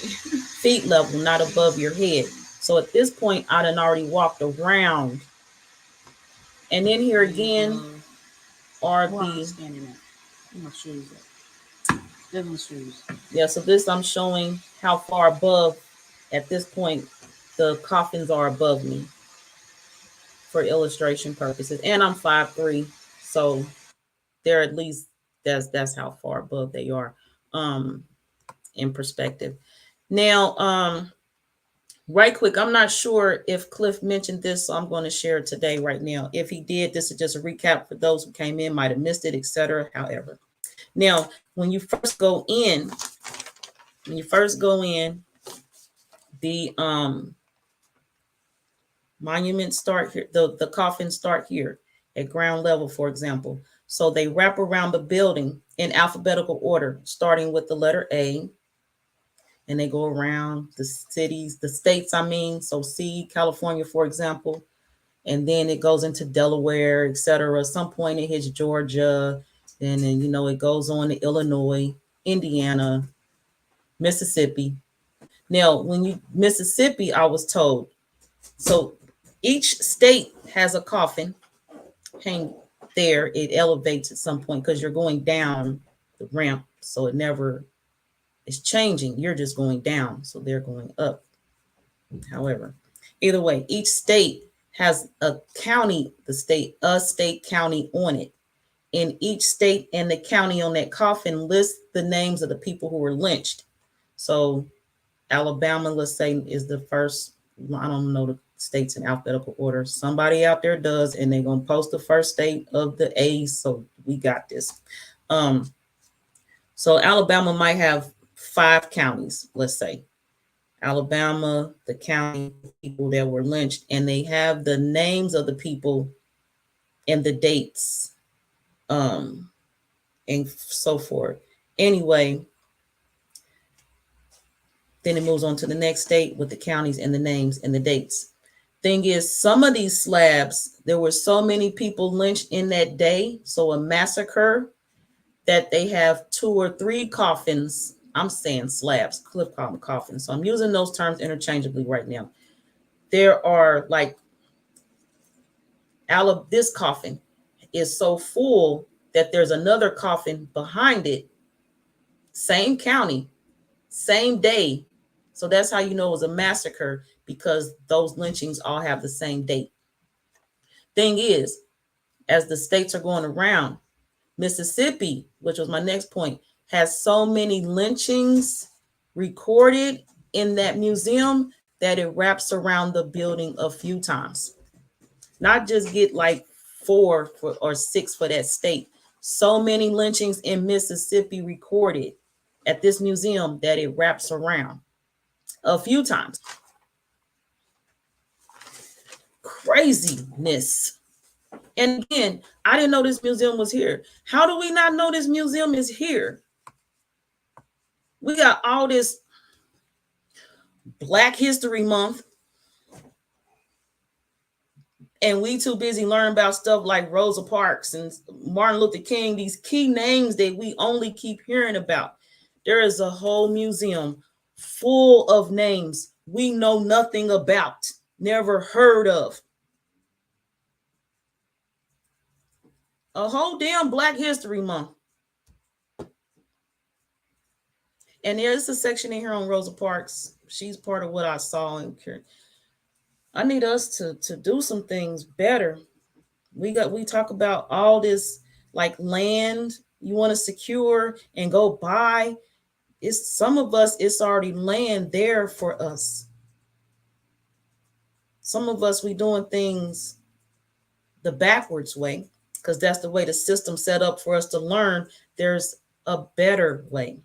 feet level, not above your head. So at this point, I done already walked around. And then here again are the standing at. My shoes. Different shoes. Yeah, so this I'm showing how far above at this point the coffins are above me for illustration purposes. And I'm 5'3", so they're at least that's how far above they are in perspective. Now, right quick, I'm not sure if Cliff mentioned this, so I'm going to share it today right now. If he did, this is just a recap for those who came in, might have missed it, etc. However, now when you first go in, the monuments start here, the coffins start here at ground level, for example. So they wrap around the building in alphabetical order, starting with the letter A, and they go around the cities, the states, I mean. So C, California, for example, and then it goes into Delaware, etc. Some point it hits Georgia, and then it goes on to Illinois, Indiana, Mississippi. Now, Mississippi, I was told, so each state has a coffin hang there. It elevates at some point because you're going down the ramp, so it never is changing. You're just going down, so they're going up. However, either way, each state has a county, a state county on it. In each state and the county on that coffin lists the names of the people who were lynched. So Alabama, let's say, is the first. I don't know the states in alphabetical order. Somebody out there does, and they're going to post the first state of the A. So we got this. So Alabama might have 5 counties, let's say. Alabama, the county people that were lynched, and they have the names of the people and the dates, and so forth. Anyway, then it moves on to the next state with the counties and the names and the dates. Thing is, some of these slabs, there were so many people lynched in that day, so a massacre, that they have 2 or 3 coffins. I'm saying slabs, Cliff called them coffins. So I'm using those terms interchangeably right now. There are like, this coffin is so full that there's another coffin behind it, same county, same day. So that's how you know it was a massacre, because those lynchings all have the same date. Thing is, as the states are going around, Mississippi, which was my next point, has so many lynchings recorded in that museum that it wraps around the building a few times. Not just get like 4 or 6 for that state. So many lynchings in Mississippi recorded at this museum that it wraps around a few times. Craziness. And again, I didn't know this museum was here. How do we not know this museum is here? We got all this Black History Month, and we too busy learning about stuff like Rosa Parks and Martin Luther King, these key names that we only keep hearing about. There is a whole museum full of names we know nothing about, never heard of. A whole damn Black History Month. And there's a section in here on Rosa Parks. She's part of what I saw. And I need us to do some things better. We talk about all this like land you want to secure and go buy. It's some of us, it's already land there for us. Some of us, we doing things the backwards way, because that's the way the system set up for us to learn. There's a better way.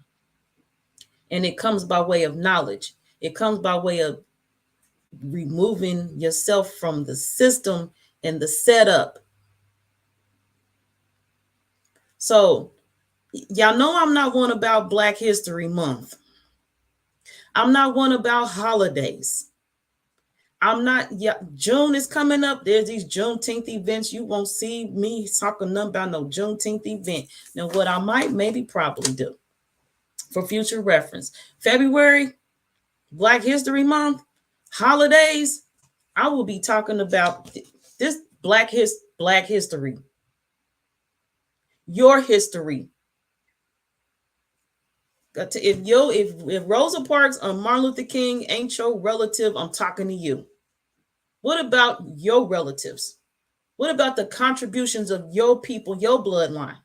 And it comes by way of knowledge. It comes by way of removing yourself from the system and the setup. So y'all know I'm not one about Black History Month. I'm not one about holidays. I'm not, yeah, June is coming up. There's these Juneteenth events. You won't see me talking nothing about no Juneteenth event. Now, what I might maybe probably do for future reference, February, Black History Month, holidays, I will be talking about this Black history, your history. If Rosa Parks or Martin Luther King ain't your relative, I'm talking to you. What about your relatives? What about the contributions of your people, your bloodline?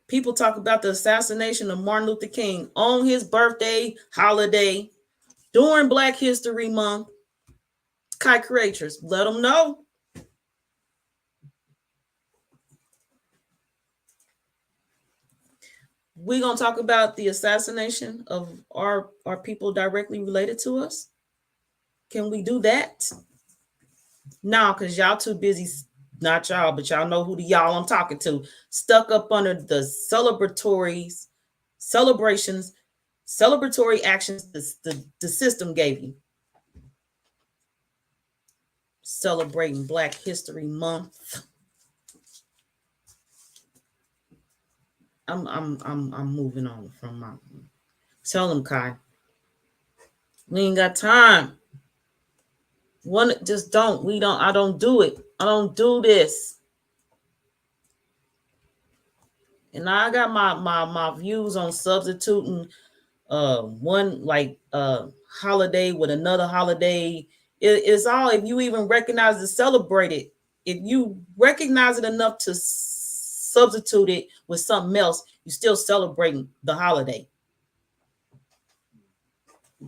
People talk about the assassination of Martin Luther King on his birthday holiday during Black History Month. Kite creators, let them know. We're going to talk about the assassination of our people directly related to us. Can we do that? No, because y'all too busy, not y'all, but y'all know who the y'all I'm talking to, stuck up under the celebrations, celebratory actions the system gave you. Celebrating Black History Month. I'm moving on from my. Tell them, Kai. We ain't got time. Just don't. I don't do it. I don't do this. And I got my views on substituting one holiday with another holiday. It's all if you even recognize and celebrate it. If you recognize it enough to substitute it with something else, you're still celebrating the holiday.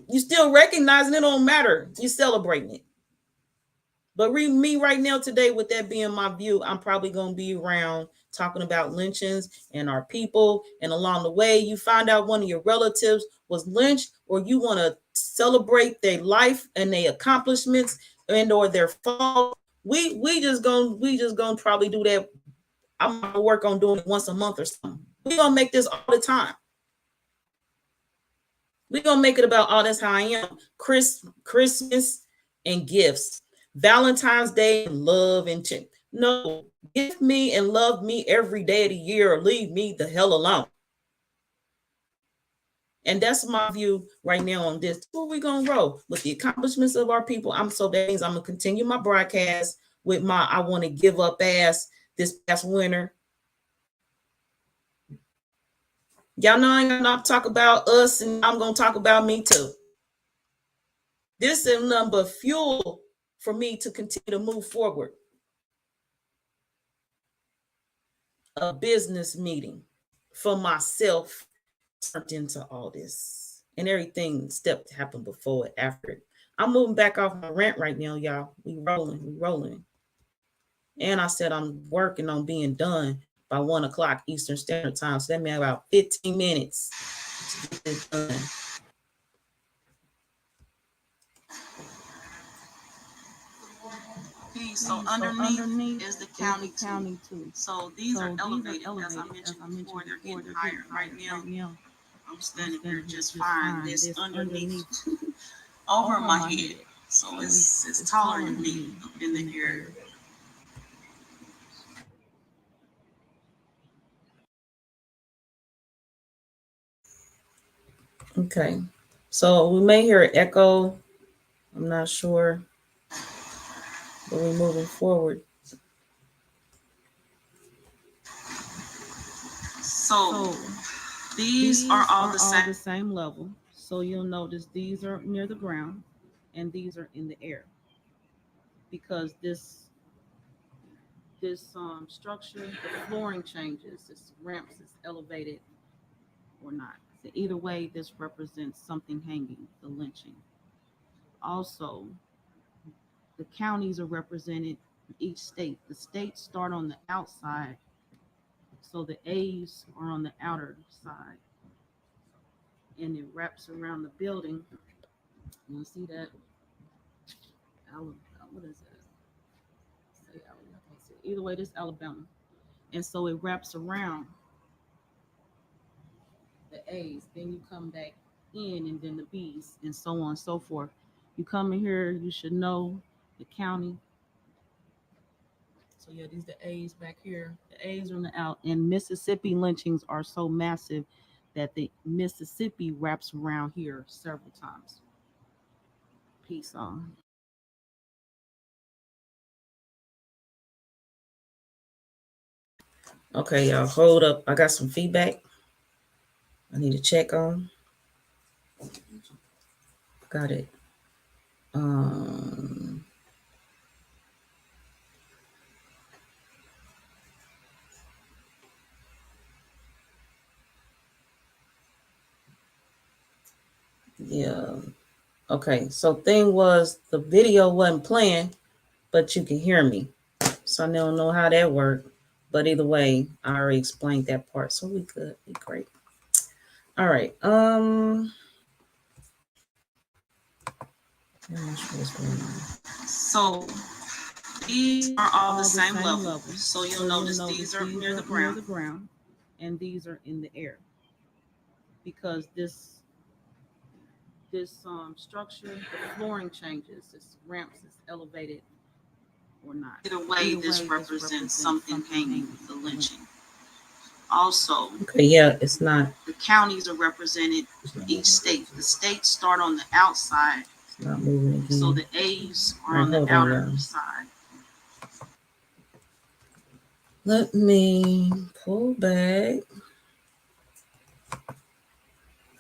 You still recognizing it, don't matter. You're celebrating it. But me right now today, with that being my view, I'm probably going to be around talking about lynchings and our people. And along the way, you find out one of your relatives was lynched, or you want to celebrate their life and their accomplishments and or their fall. We just gonna probably do that. I'm gonna work on doing it once a month or something. We're gonna make this all the time. We're gonna make it about, oh, that's how I am. Christmas and gifts. Valentine's Day and love and no, give me and love me every day of the year, or leave me the hell alone. And that's my view right now on this. Where we gonna roll with the accomplishments of our people. That means I'm gonna continue my broadcast with my I want to give up ass this past winter. Y'all know I ain't gonna talk about us, and I'm gonna talk about me too. This is nothing but fuel for me to continue to move forward. A business meeting for myself turned into all this, and everything step happened before it, after it. I'm moving back off my rant right now, y'all. We rolling. And I said I'm working on being done by 1 o'clock Eastern Standard Time. So that means about 15 minutes to get this done. Okay, so underneath is the county too. So these are elevated, as I mentioned before, they're getting higher. Right now, I'm standing here just fine. This underneath over my head. So it's taller than me up in the air. Okay, so we may hear an echo. I'm not sure, but we're moving forward. So these are all the same level. So you'll notice these are near the ground and these are in the air, because this structure, the flooring changes, it's ramps, it's elevated or not. So either way, this represents something hanging, the lynching. Also, the counties are represented in each state. The states start on the outside So the A's are on the outer side, and it wraps around the building. You see that? What is that? Say Alabama. Either way, this Alabama, and so it wraps around the A's. Then you come back in, and then the B's, and so on and so forth. You come in here, you should know the county. So yeah, these the A's back here. The A's are on the out, and Mississippi lynchings are so massive that the Mississippi wraps around here several times. Peace on. Okay, y'all, hold up. I got some feedback I need to check on. Got it. Yeah. Okay, so thing was the video wasn't playing, but you can hear me. So I don't know how that worked. But either way, I already explained that part. So we could be great. All right. I'm not sure what's going on. So these are all the same level. So you'll notice these are near the ground, and these are in the air. Because this structure, the flooring changes. This ramps is elevated or not. Either way, this represents something hanging with the lynching. Also, okay, yeah, it's not. The counties are represented each state. The states start on the outside. It's not moving again. So the A's are on the outer side. Let me pull back.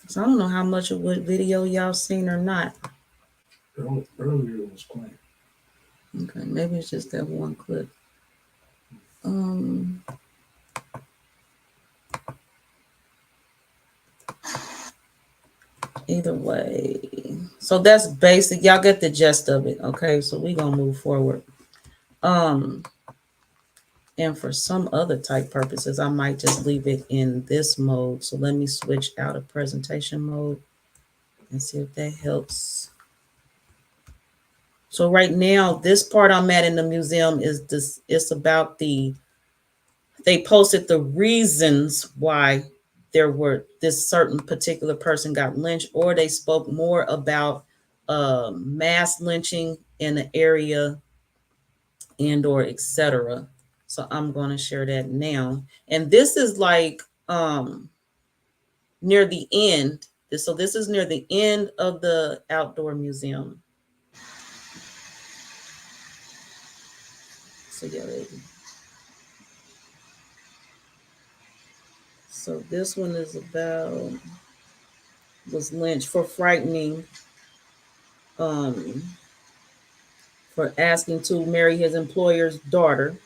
So I don't know how much of what video y'all seen or not. Earlier it was playing. Okay, maybe it's just that one clip. Either way. So that's basic. Y'all get the gist of it. Okay, so we're gonna move forward. And for some other type purposes, I might just leave it in this mode. So let me switch out of presentation mode and see if that helps. So right now, this part I'm at in the museum is this. It's about they posted the reasons why this certain particular person got lynched, or they spoke more about mass lynching in the area and or etc. So I'm going to share that now. And this is like near the end. So this is near the end of the outdoor museum. So yeah, so this one is was lynched for frightening, for asking to marry his employer's daughter.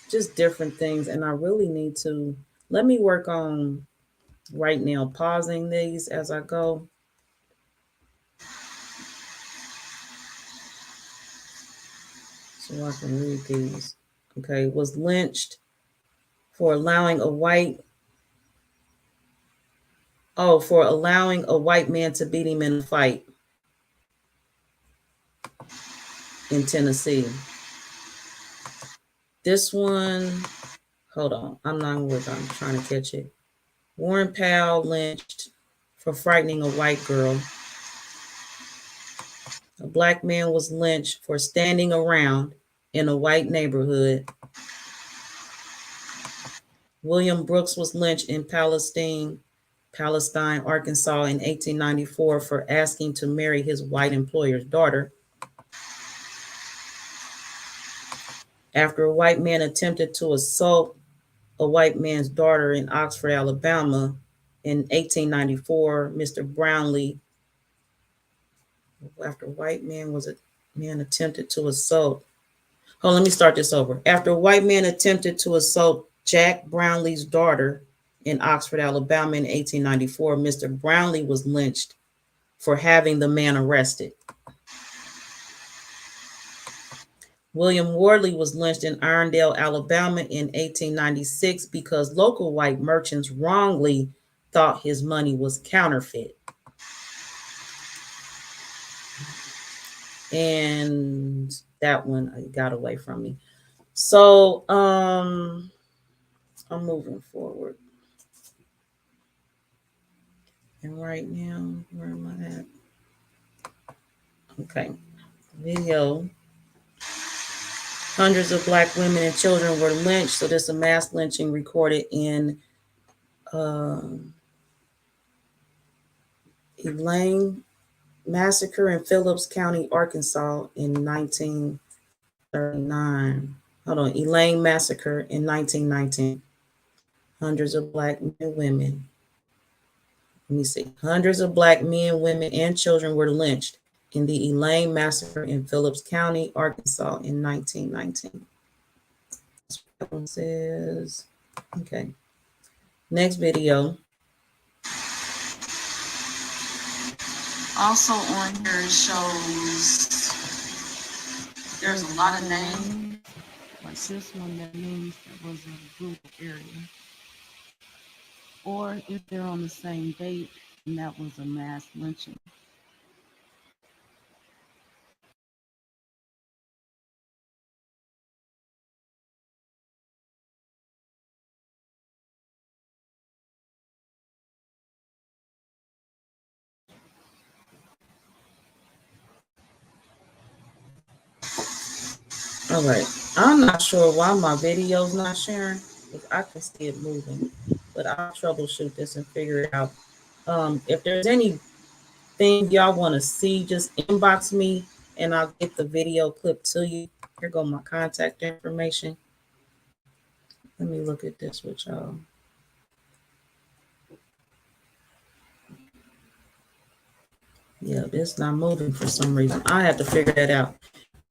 Just different things. And I really need to, let me work on right now, pausing these as I go. So I can read these. Okay, was lynched for allowing a white man to beat him in a fight in Tennessee. This one, hold on, I'm trying to catch it. Warren Powell lynched for frightening a white girl. A black man was lynched for standing around in a white neighborhood. William Brooks was lynched in Palestine, Arkansas in 1894 for asking to marry his white employer's daughter. After a white man attempted to assault a white man's daughter in Oxford, Alabama in 1894, Mr. Brownlee, after a white man attempted to assault. Oh, let me start this over. After a white man attempted to assault Jack Brownlee's daughter in Oxford, Alabama in 1894, Mr. Brownlee was lynched for having the man arrested. William Wardley was lynched in Irondale, Alabama in 1896 because local white merchants wrongly thought his money was counterfeit. And that one got away from me. So I'm moving forward. And right now, where am I at? Okay. Video. Hundreds of Black women and children were lynched. So there's a mass lynching recorded in Elaine Massacre in Phillips County, Arkansas in 1939. Hold on. Elaine Massacre in 1919. Hundreds of Black men and women. Let me see. Hundreds of Black men, women, and children were lynched in the Elaine Massacre in Phillips County, Arkansas in 1919. That one says, okay. Next video. Also on here it shows there's a lot of names. Like this one, that means that was a rural area. Or if they're on the same date, and that was a mass lynching. All right. I'm not sure why my video's not sharing. If I can see it moving, but I'll troubleshoot this and figure it out. If there's anything y'all want to see, just inbox me and I'll get the video clip to you. Here go my contact information. Let me look at this with y'all. Yeah, it's not moving for some reason. I have to figure that out.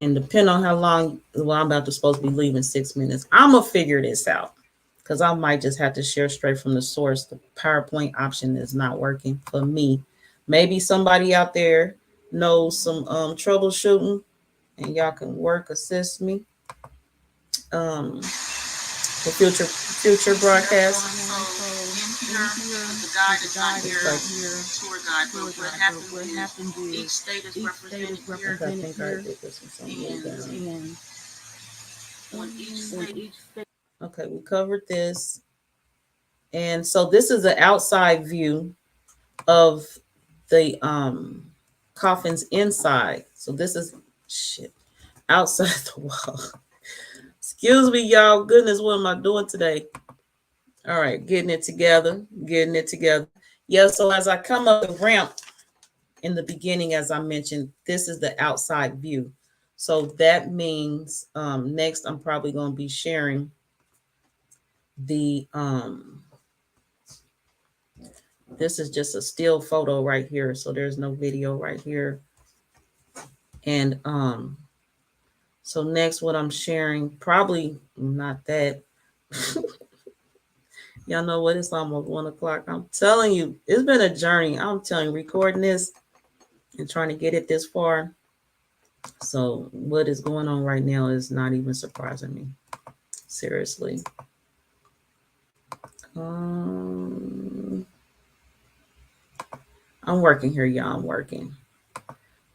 And depending on how long, well, I'm about to supposed to be leaving 6 minutes. I'm going to figure this out because I might just have to share straight from the source. The PowerPoint option is not working for me. Maybe somebody out there knows some troubleshooting and y'all can assist me for future broadcasts. So in here, the guide is not here, tour guide, but what happens is each state is represented here. I think I did this one. And on each state. Okay, we covered this. And so this is an outside view of the coffins inside. So this is outside the wall. Excuse me, y'all. Goodness, what am I doing today? All right, getting it together. Yeah, so as I come up the ramp in the beginning, as I mentioned, this is the outside view. So that means next I'm probably going to be sharing the this is just a still photo right here, so there's no video right here. And so next what I'm sharing, probably not that. Y'all know what, it's almost 1 o'clock. I'm telling you, it's been a journey. I'm telling you, recording this and trying to get it this far. So what is going on right now is not even surprising me. Seriously. I'm working here, y'all. I'm working.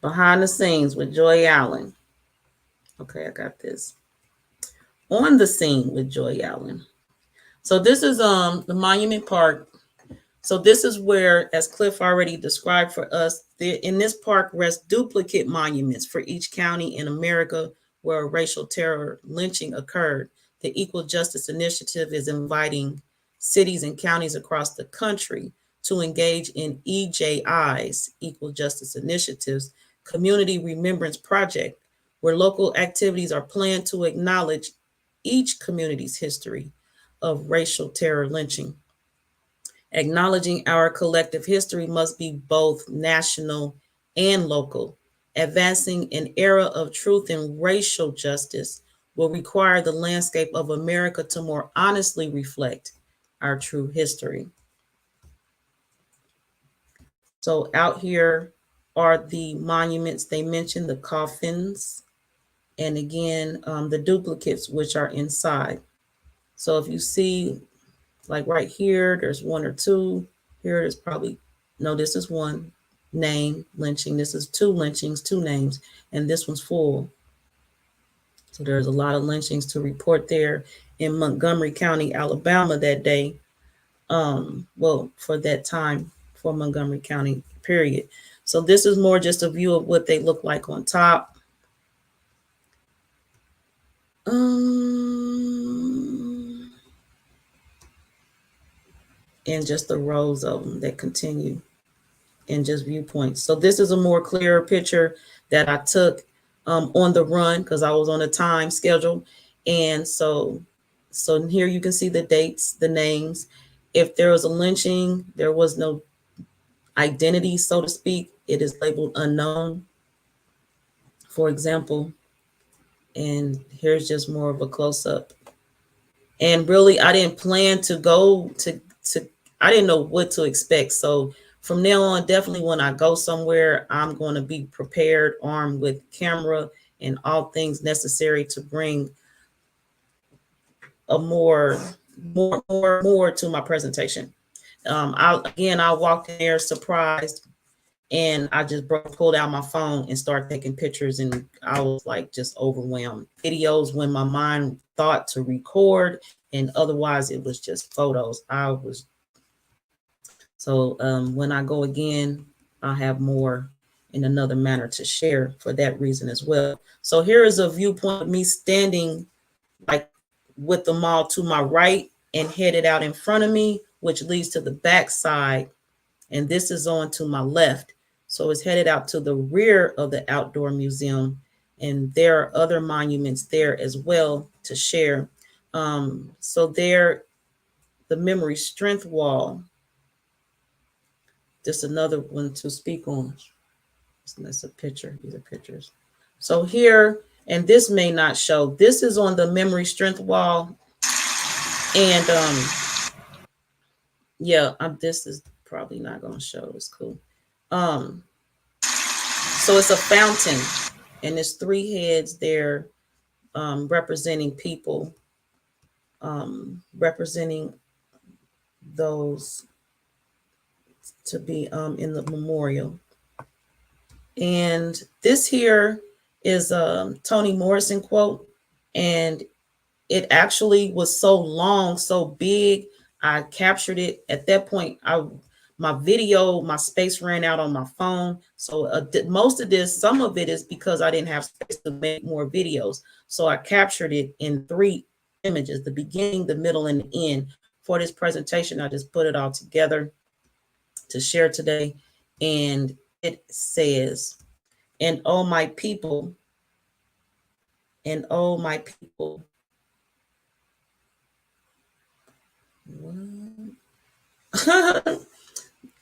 Behind the scenes with Joy Allen. Okay, I got this. On the scene with Joy Allen. So this is the Monument Park. So this is where, as Cliff already described for us, in this park rest duplicate monuments for each county in America where a racial terror lynching occurred. The Equal Justice Initiative is inviting cities and counties across the country to engage in EJI's, Equal Justice Initiatives, Community Remembrance Project, where local activities are planned to acknowledge each community's history of racial terror lynching. Acknowledging our collective history must be both national and local. Advancing an era of truth and racial justice will require the landscape of America to more honestly reflect our true history. So out here are the monuments they mentioned, the coffins. And again, the duplicates, which are inside. So if you see, like right here, there's one or two. Here there's probably, no, this is one name, lynching. This is two lynchings, two names, and this one's full. So there's a lot of lynchings to report there in Montgomery County, Alabama that day. Well, for that time, for Montgomery County, period. So this is more just a view of what they look like on top. And just the rows of them that continue and just viewpoints. So this is a more clearer picture that I took on the run because I was on a time schedule. And so here you can see the dates, the names. If there was a lynching, there was no identity, so to speak. It is labeled unknown, for example. And here's just more of a close-up. And really, I didn't plan to go to I didn't know what to expect. So from now on, definitely when I go somewhere, I'm going to be prepared, armed with camera and all things necessary to bring a more to my presentation. I walked in there surprised, and I just pulled out my phone and started taking pictures, and I was like just overwhelmed. Videos when my mind thought to record, and otherwise it was just photos. So when I go again, I'll have more in another manner to share for that reason as well. So here is a viewpoint of me standing like with the mall to my right and headed out in front of me, which leads to the back side. And this is on to my left. So it's headed out to the rear of the outdoor museum. And there are other monuments there as well to share. So there, the memory strength wall. Just another one to speak on. That's a picture. These are pictures. So here, and this may not show. This is on the memory strength wall. And this is probably not going to show. It's cool. So it's a fountain, and there's three heads there representing people, representing those to be in the memorial. And this here is a Toni Morrison quote, and it actually was so long, so big, I captured it. At that point, my space ran out on my phone. So most of this, some of it is because I didn't have space to make more videos. So I captured it in 3 images, the beginning, the middle, and the end. For this presentation, I just put it all together to share today. And it says, and oh my people,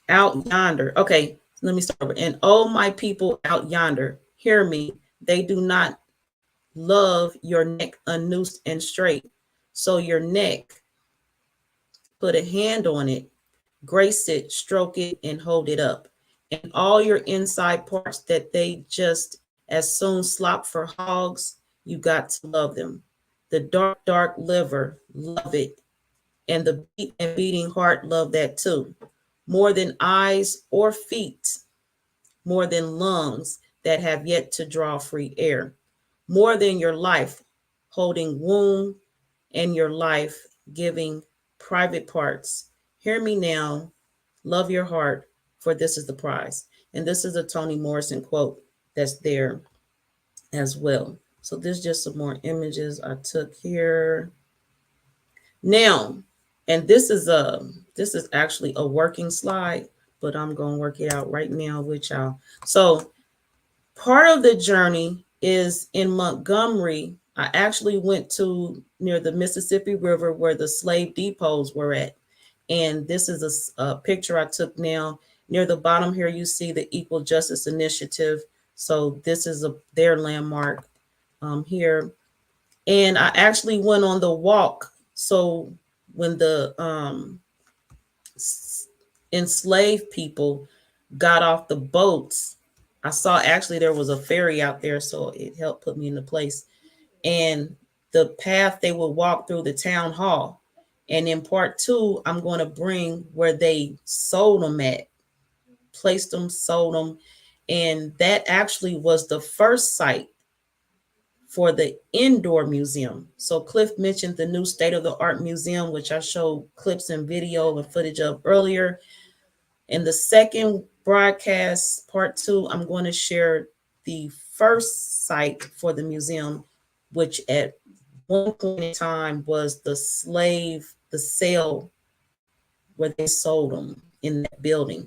out yonder. Okay, let me start over. And oh my people out yonder, hear me. They do not love your neck unnoosed and straight. So your neck, put a hand on it, grace it, stroke it, and hold it up. And all your inside parts that they just as soon slop for hogs, you got to love them. The dark, dark liver, love it. And the beat and beating heart, love that too. More than eyes or feet, more than lungs that have yet to draw free air, more than your life holding womb and your life giving private parts. Hear me now, love your heart, for this is the prize. And this is a Toni Morrison quote that's there as well. So there's just some more images I took here. Now, and this is actually a working slide, but I'm going to work it out right now with y'all. So part of the journey is in Montgomery. I actually went to near the Mississippi River where the slave depots were at. And this is a picture I took now. Near the bottom here, you see the Equal Justice Initiative. So this is their landmark here. And I actually went on the walk. So when the enslaved people got off the boats I saw actually there was a ferry out there, so it helped put me into place. And the path they would walk through the town hall. And in part 2, I'm going to bring where they sold them at, placed them, sold them. And that actually was the first site for the indoor museum. So Cliff mentioned the new state-of-the-art museum, which I showed clips and video and footage of earlier. In the second broadcast, part 2, I'm going to share the first site for the museum, which at one point in time was the sale where they sold them in that building.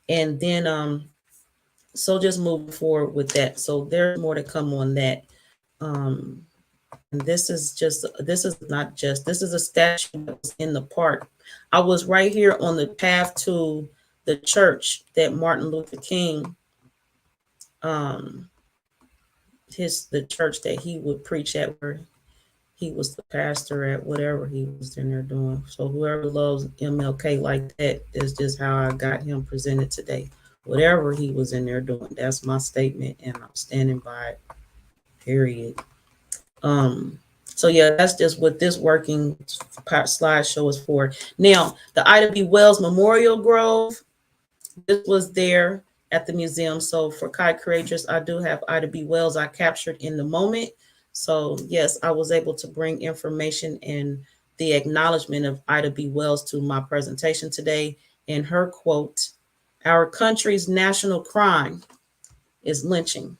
And then, so just moving forward with that. So there's more to come on that. And this is a statue that was in the park. I was right here on the path to the church that Martin Luther King, the church that he would preach at, where he was the pastor at, whatever he was in there doing. So whoever loves MLK like that is just how I got him presented today. Whatever he was in there doing, that's my statement, and I'm standing by it, period. So yeah, that's just what this working slideshow is for. Now, the Ida B. Wells Memorial Grove, this was there at the museum. So for kite creators, I do have Ida B. Wells I captured in the moment. So yes, I was able to bring information and the acknowledgement of Ida B. Wells to my presentation today. And her quote, "Our country's national crime is lynching."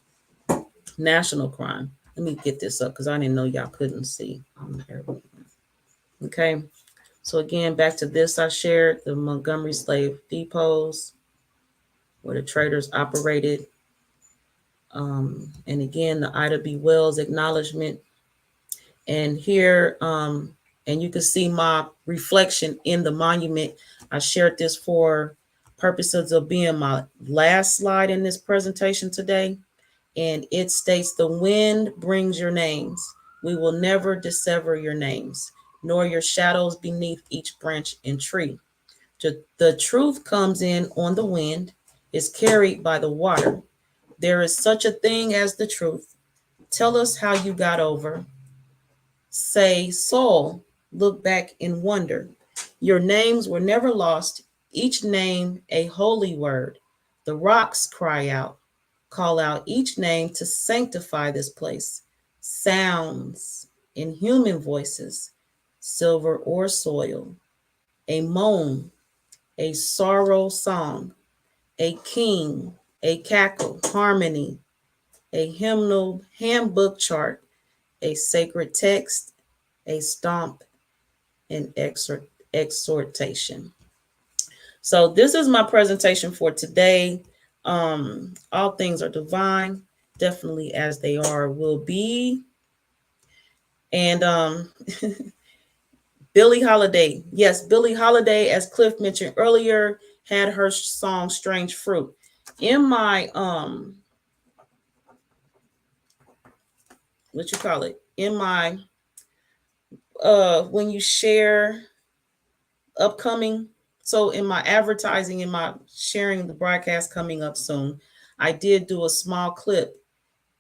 National crime. Let me get this up because I didn't know y'all couldn't see. Okay. So again, back to this, I shared the Montgomery slave depots where the traders operated. And again, the Ida B. Wells acknowledgement. And here, and you can see my reflection in the monument. I shared this for purposes of being my last slide in this presentation today. And it states, "The wind brings your names. We will never dissever your names, nor your shadows beneath each branch and tree. The truth comes in on the wind, is carried by the water. There is such a thing as the truth. Tell us how you got over. Say, soul, look back in wonder. Your names were never lost, each name a holy word. The rocks cry out. Call out each name to sanctify this place. Sounds in human voices, silver or soil. A moan, a sorrow song, a king, a cackle, harmony, a hymnal, handbook chart, a sacred text, a stomp, an exhortation." So this is my presentation for today. All things are divine, definitely as they are, will be. And Billie Holiday. Yes, Billie Holiday, as Cliff mentioned earlier, had her song Strange Fruit. In my in my when you share upcoming, so in my advertising, in my sharing the broadcast coming up soon, I did do a small clip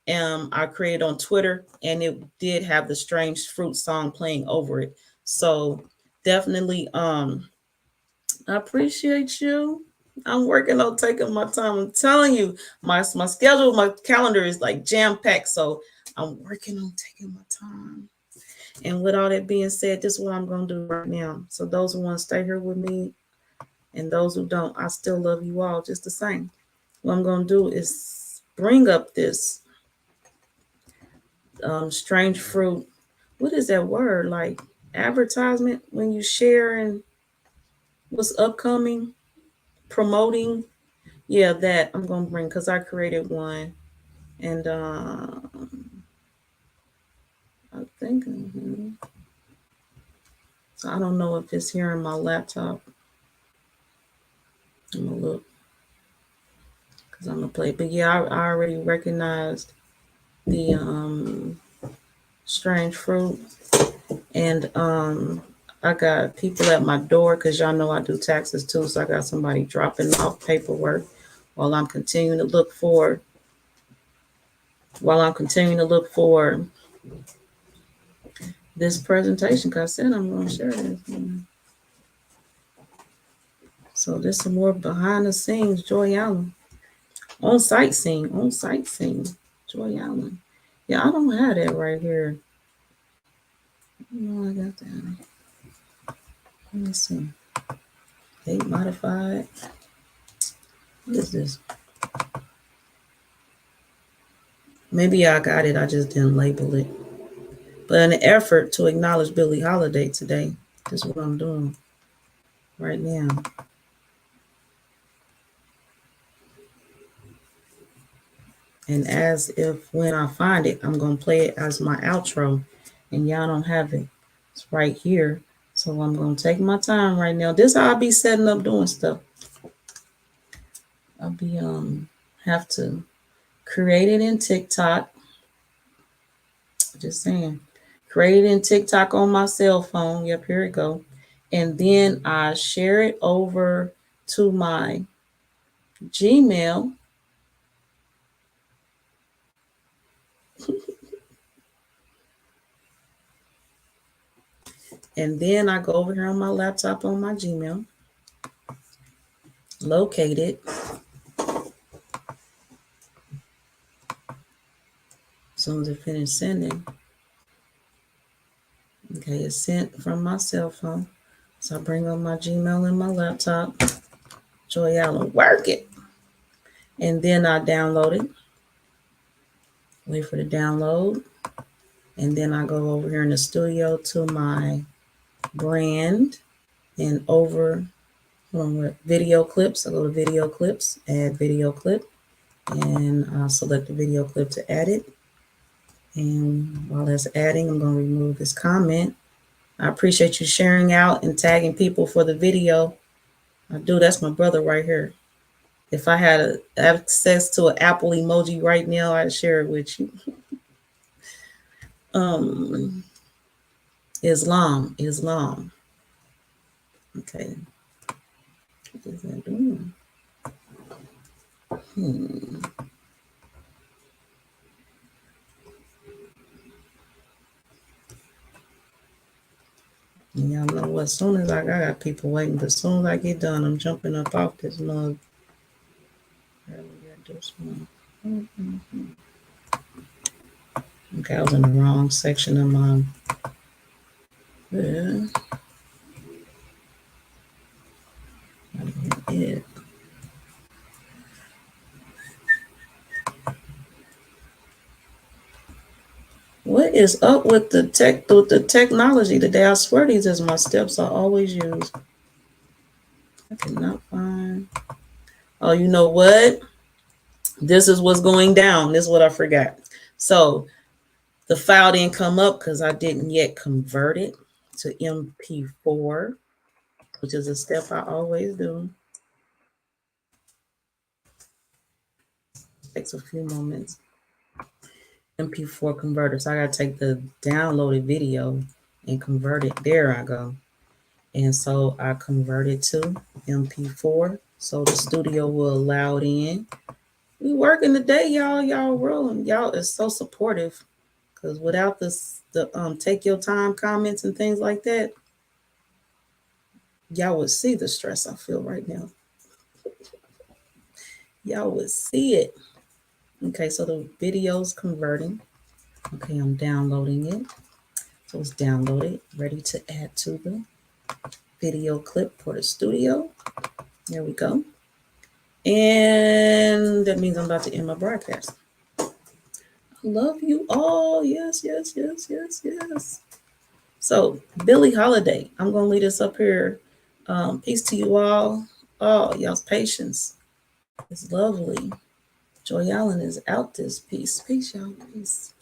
I created on Twitter, and it did have the Strange Fruit song playing over it. So definitely I appreciate you. I'm working on taking my time. I'm telling you, my schedule, my calendar is like jam-packed. So I'm working on taking my time. And with all that being said, this is what I'm going to do right now. So those who want to stay here with me and those who don't, I still love you all just the same. What I'm going to do is bring up this Strange Fruit. What is that word? Like advertisement when you share and what's upcoming, promoting. Yeah, that I'm going to bring because I created one. And I think, so I don't know if it's here in my laptop. I'm going to look because I'm going to play. But yeah, I already recognized the Strange Fruit. And I got people at my door because y'all know I do taxes too. So I got somebody dropping off paperwork while I'm continuing to look for this presentation, because I said I'm going to share this. So there's some more behind the scenes, Joy Allen. On sightseeing, Joy Allen. Yeah, I don't have that right here. No, I got that. Let me see. Date modified. What is this? Maybe I got it, I just didn't label it. But in an effort to acknowledge Billie Holiday today, this is what I'm doing right now. And as if when I find it, I'm going to play it as my outro. And y'all don't have it. It's right here. So I'm going to take my time right now. This how I'll be setting up doing stuff. I'll be have to create it in TikTok. Just saying. Create it in TikTok on my cell phone. Yep, here it go. And then I share it over to my Gmail. And then I go over here on my laptop on my Gmail. Locate it. As soon as I finish sending. Okay, it's sent from my cell phone. So I bring on my Gmail and my laptop. Joy Allen, work it. And then I download it. Wait for the download. And then I go over here in the studio to my brand and over video clips. I go to video clips, add video clip, and I'll select the video clip to add it. And while that's adding, I'm going to remove this comment. I appreciate you sharing out and tagging people for the video. I do. That's my brother right here. If I had access to an Apple emoji right now, I'd share it with you. Islam. Okay. What is that doing? Y'all know what? As soon as I got people waiting, but as soon as I get done, I'm jumping up off this mug. Okay, I was in the wrong section of my. Yeah. It. What is up with the technology today? I swear these is my steps I always use. I cannot find. Oh, you know what? This is what's going down. This is what I forgot. So the file didn't come up because I didn't yet convert it to MP4, which is a step I always do. Takes a few moments. MP4 converter. So I gotta take the downloaded video and convert it. There I go. And so I converted to MP4. So the studio will allow it in. We working today, y'all. Y'all rolling. Y'all is so supportive. Because without this, the take your time comments and things like that, y'all would see the stress I feel right now. Y'all would see it. Okay, so the video's converting. Okay, I'm downloading it. So it's downloaded, ready to add to the video clip for the studio. There we go. And that means I'm about to end my broadcast. I love you all. Yes. So Billie Holiday, I'm going to leave this up here. Peace to you all. Oh, y'all's patience is lovely. Joy Allen is out this piece. Peace, y'all. Peace.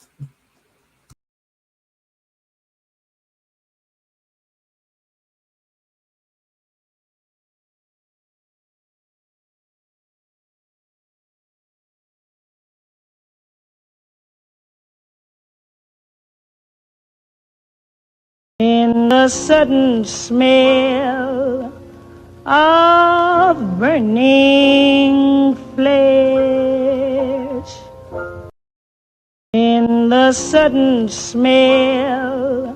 In the sudden smell of burning flesh. In the sudden smell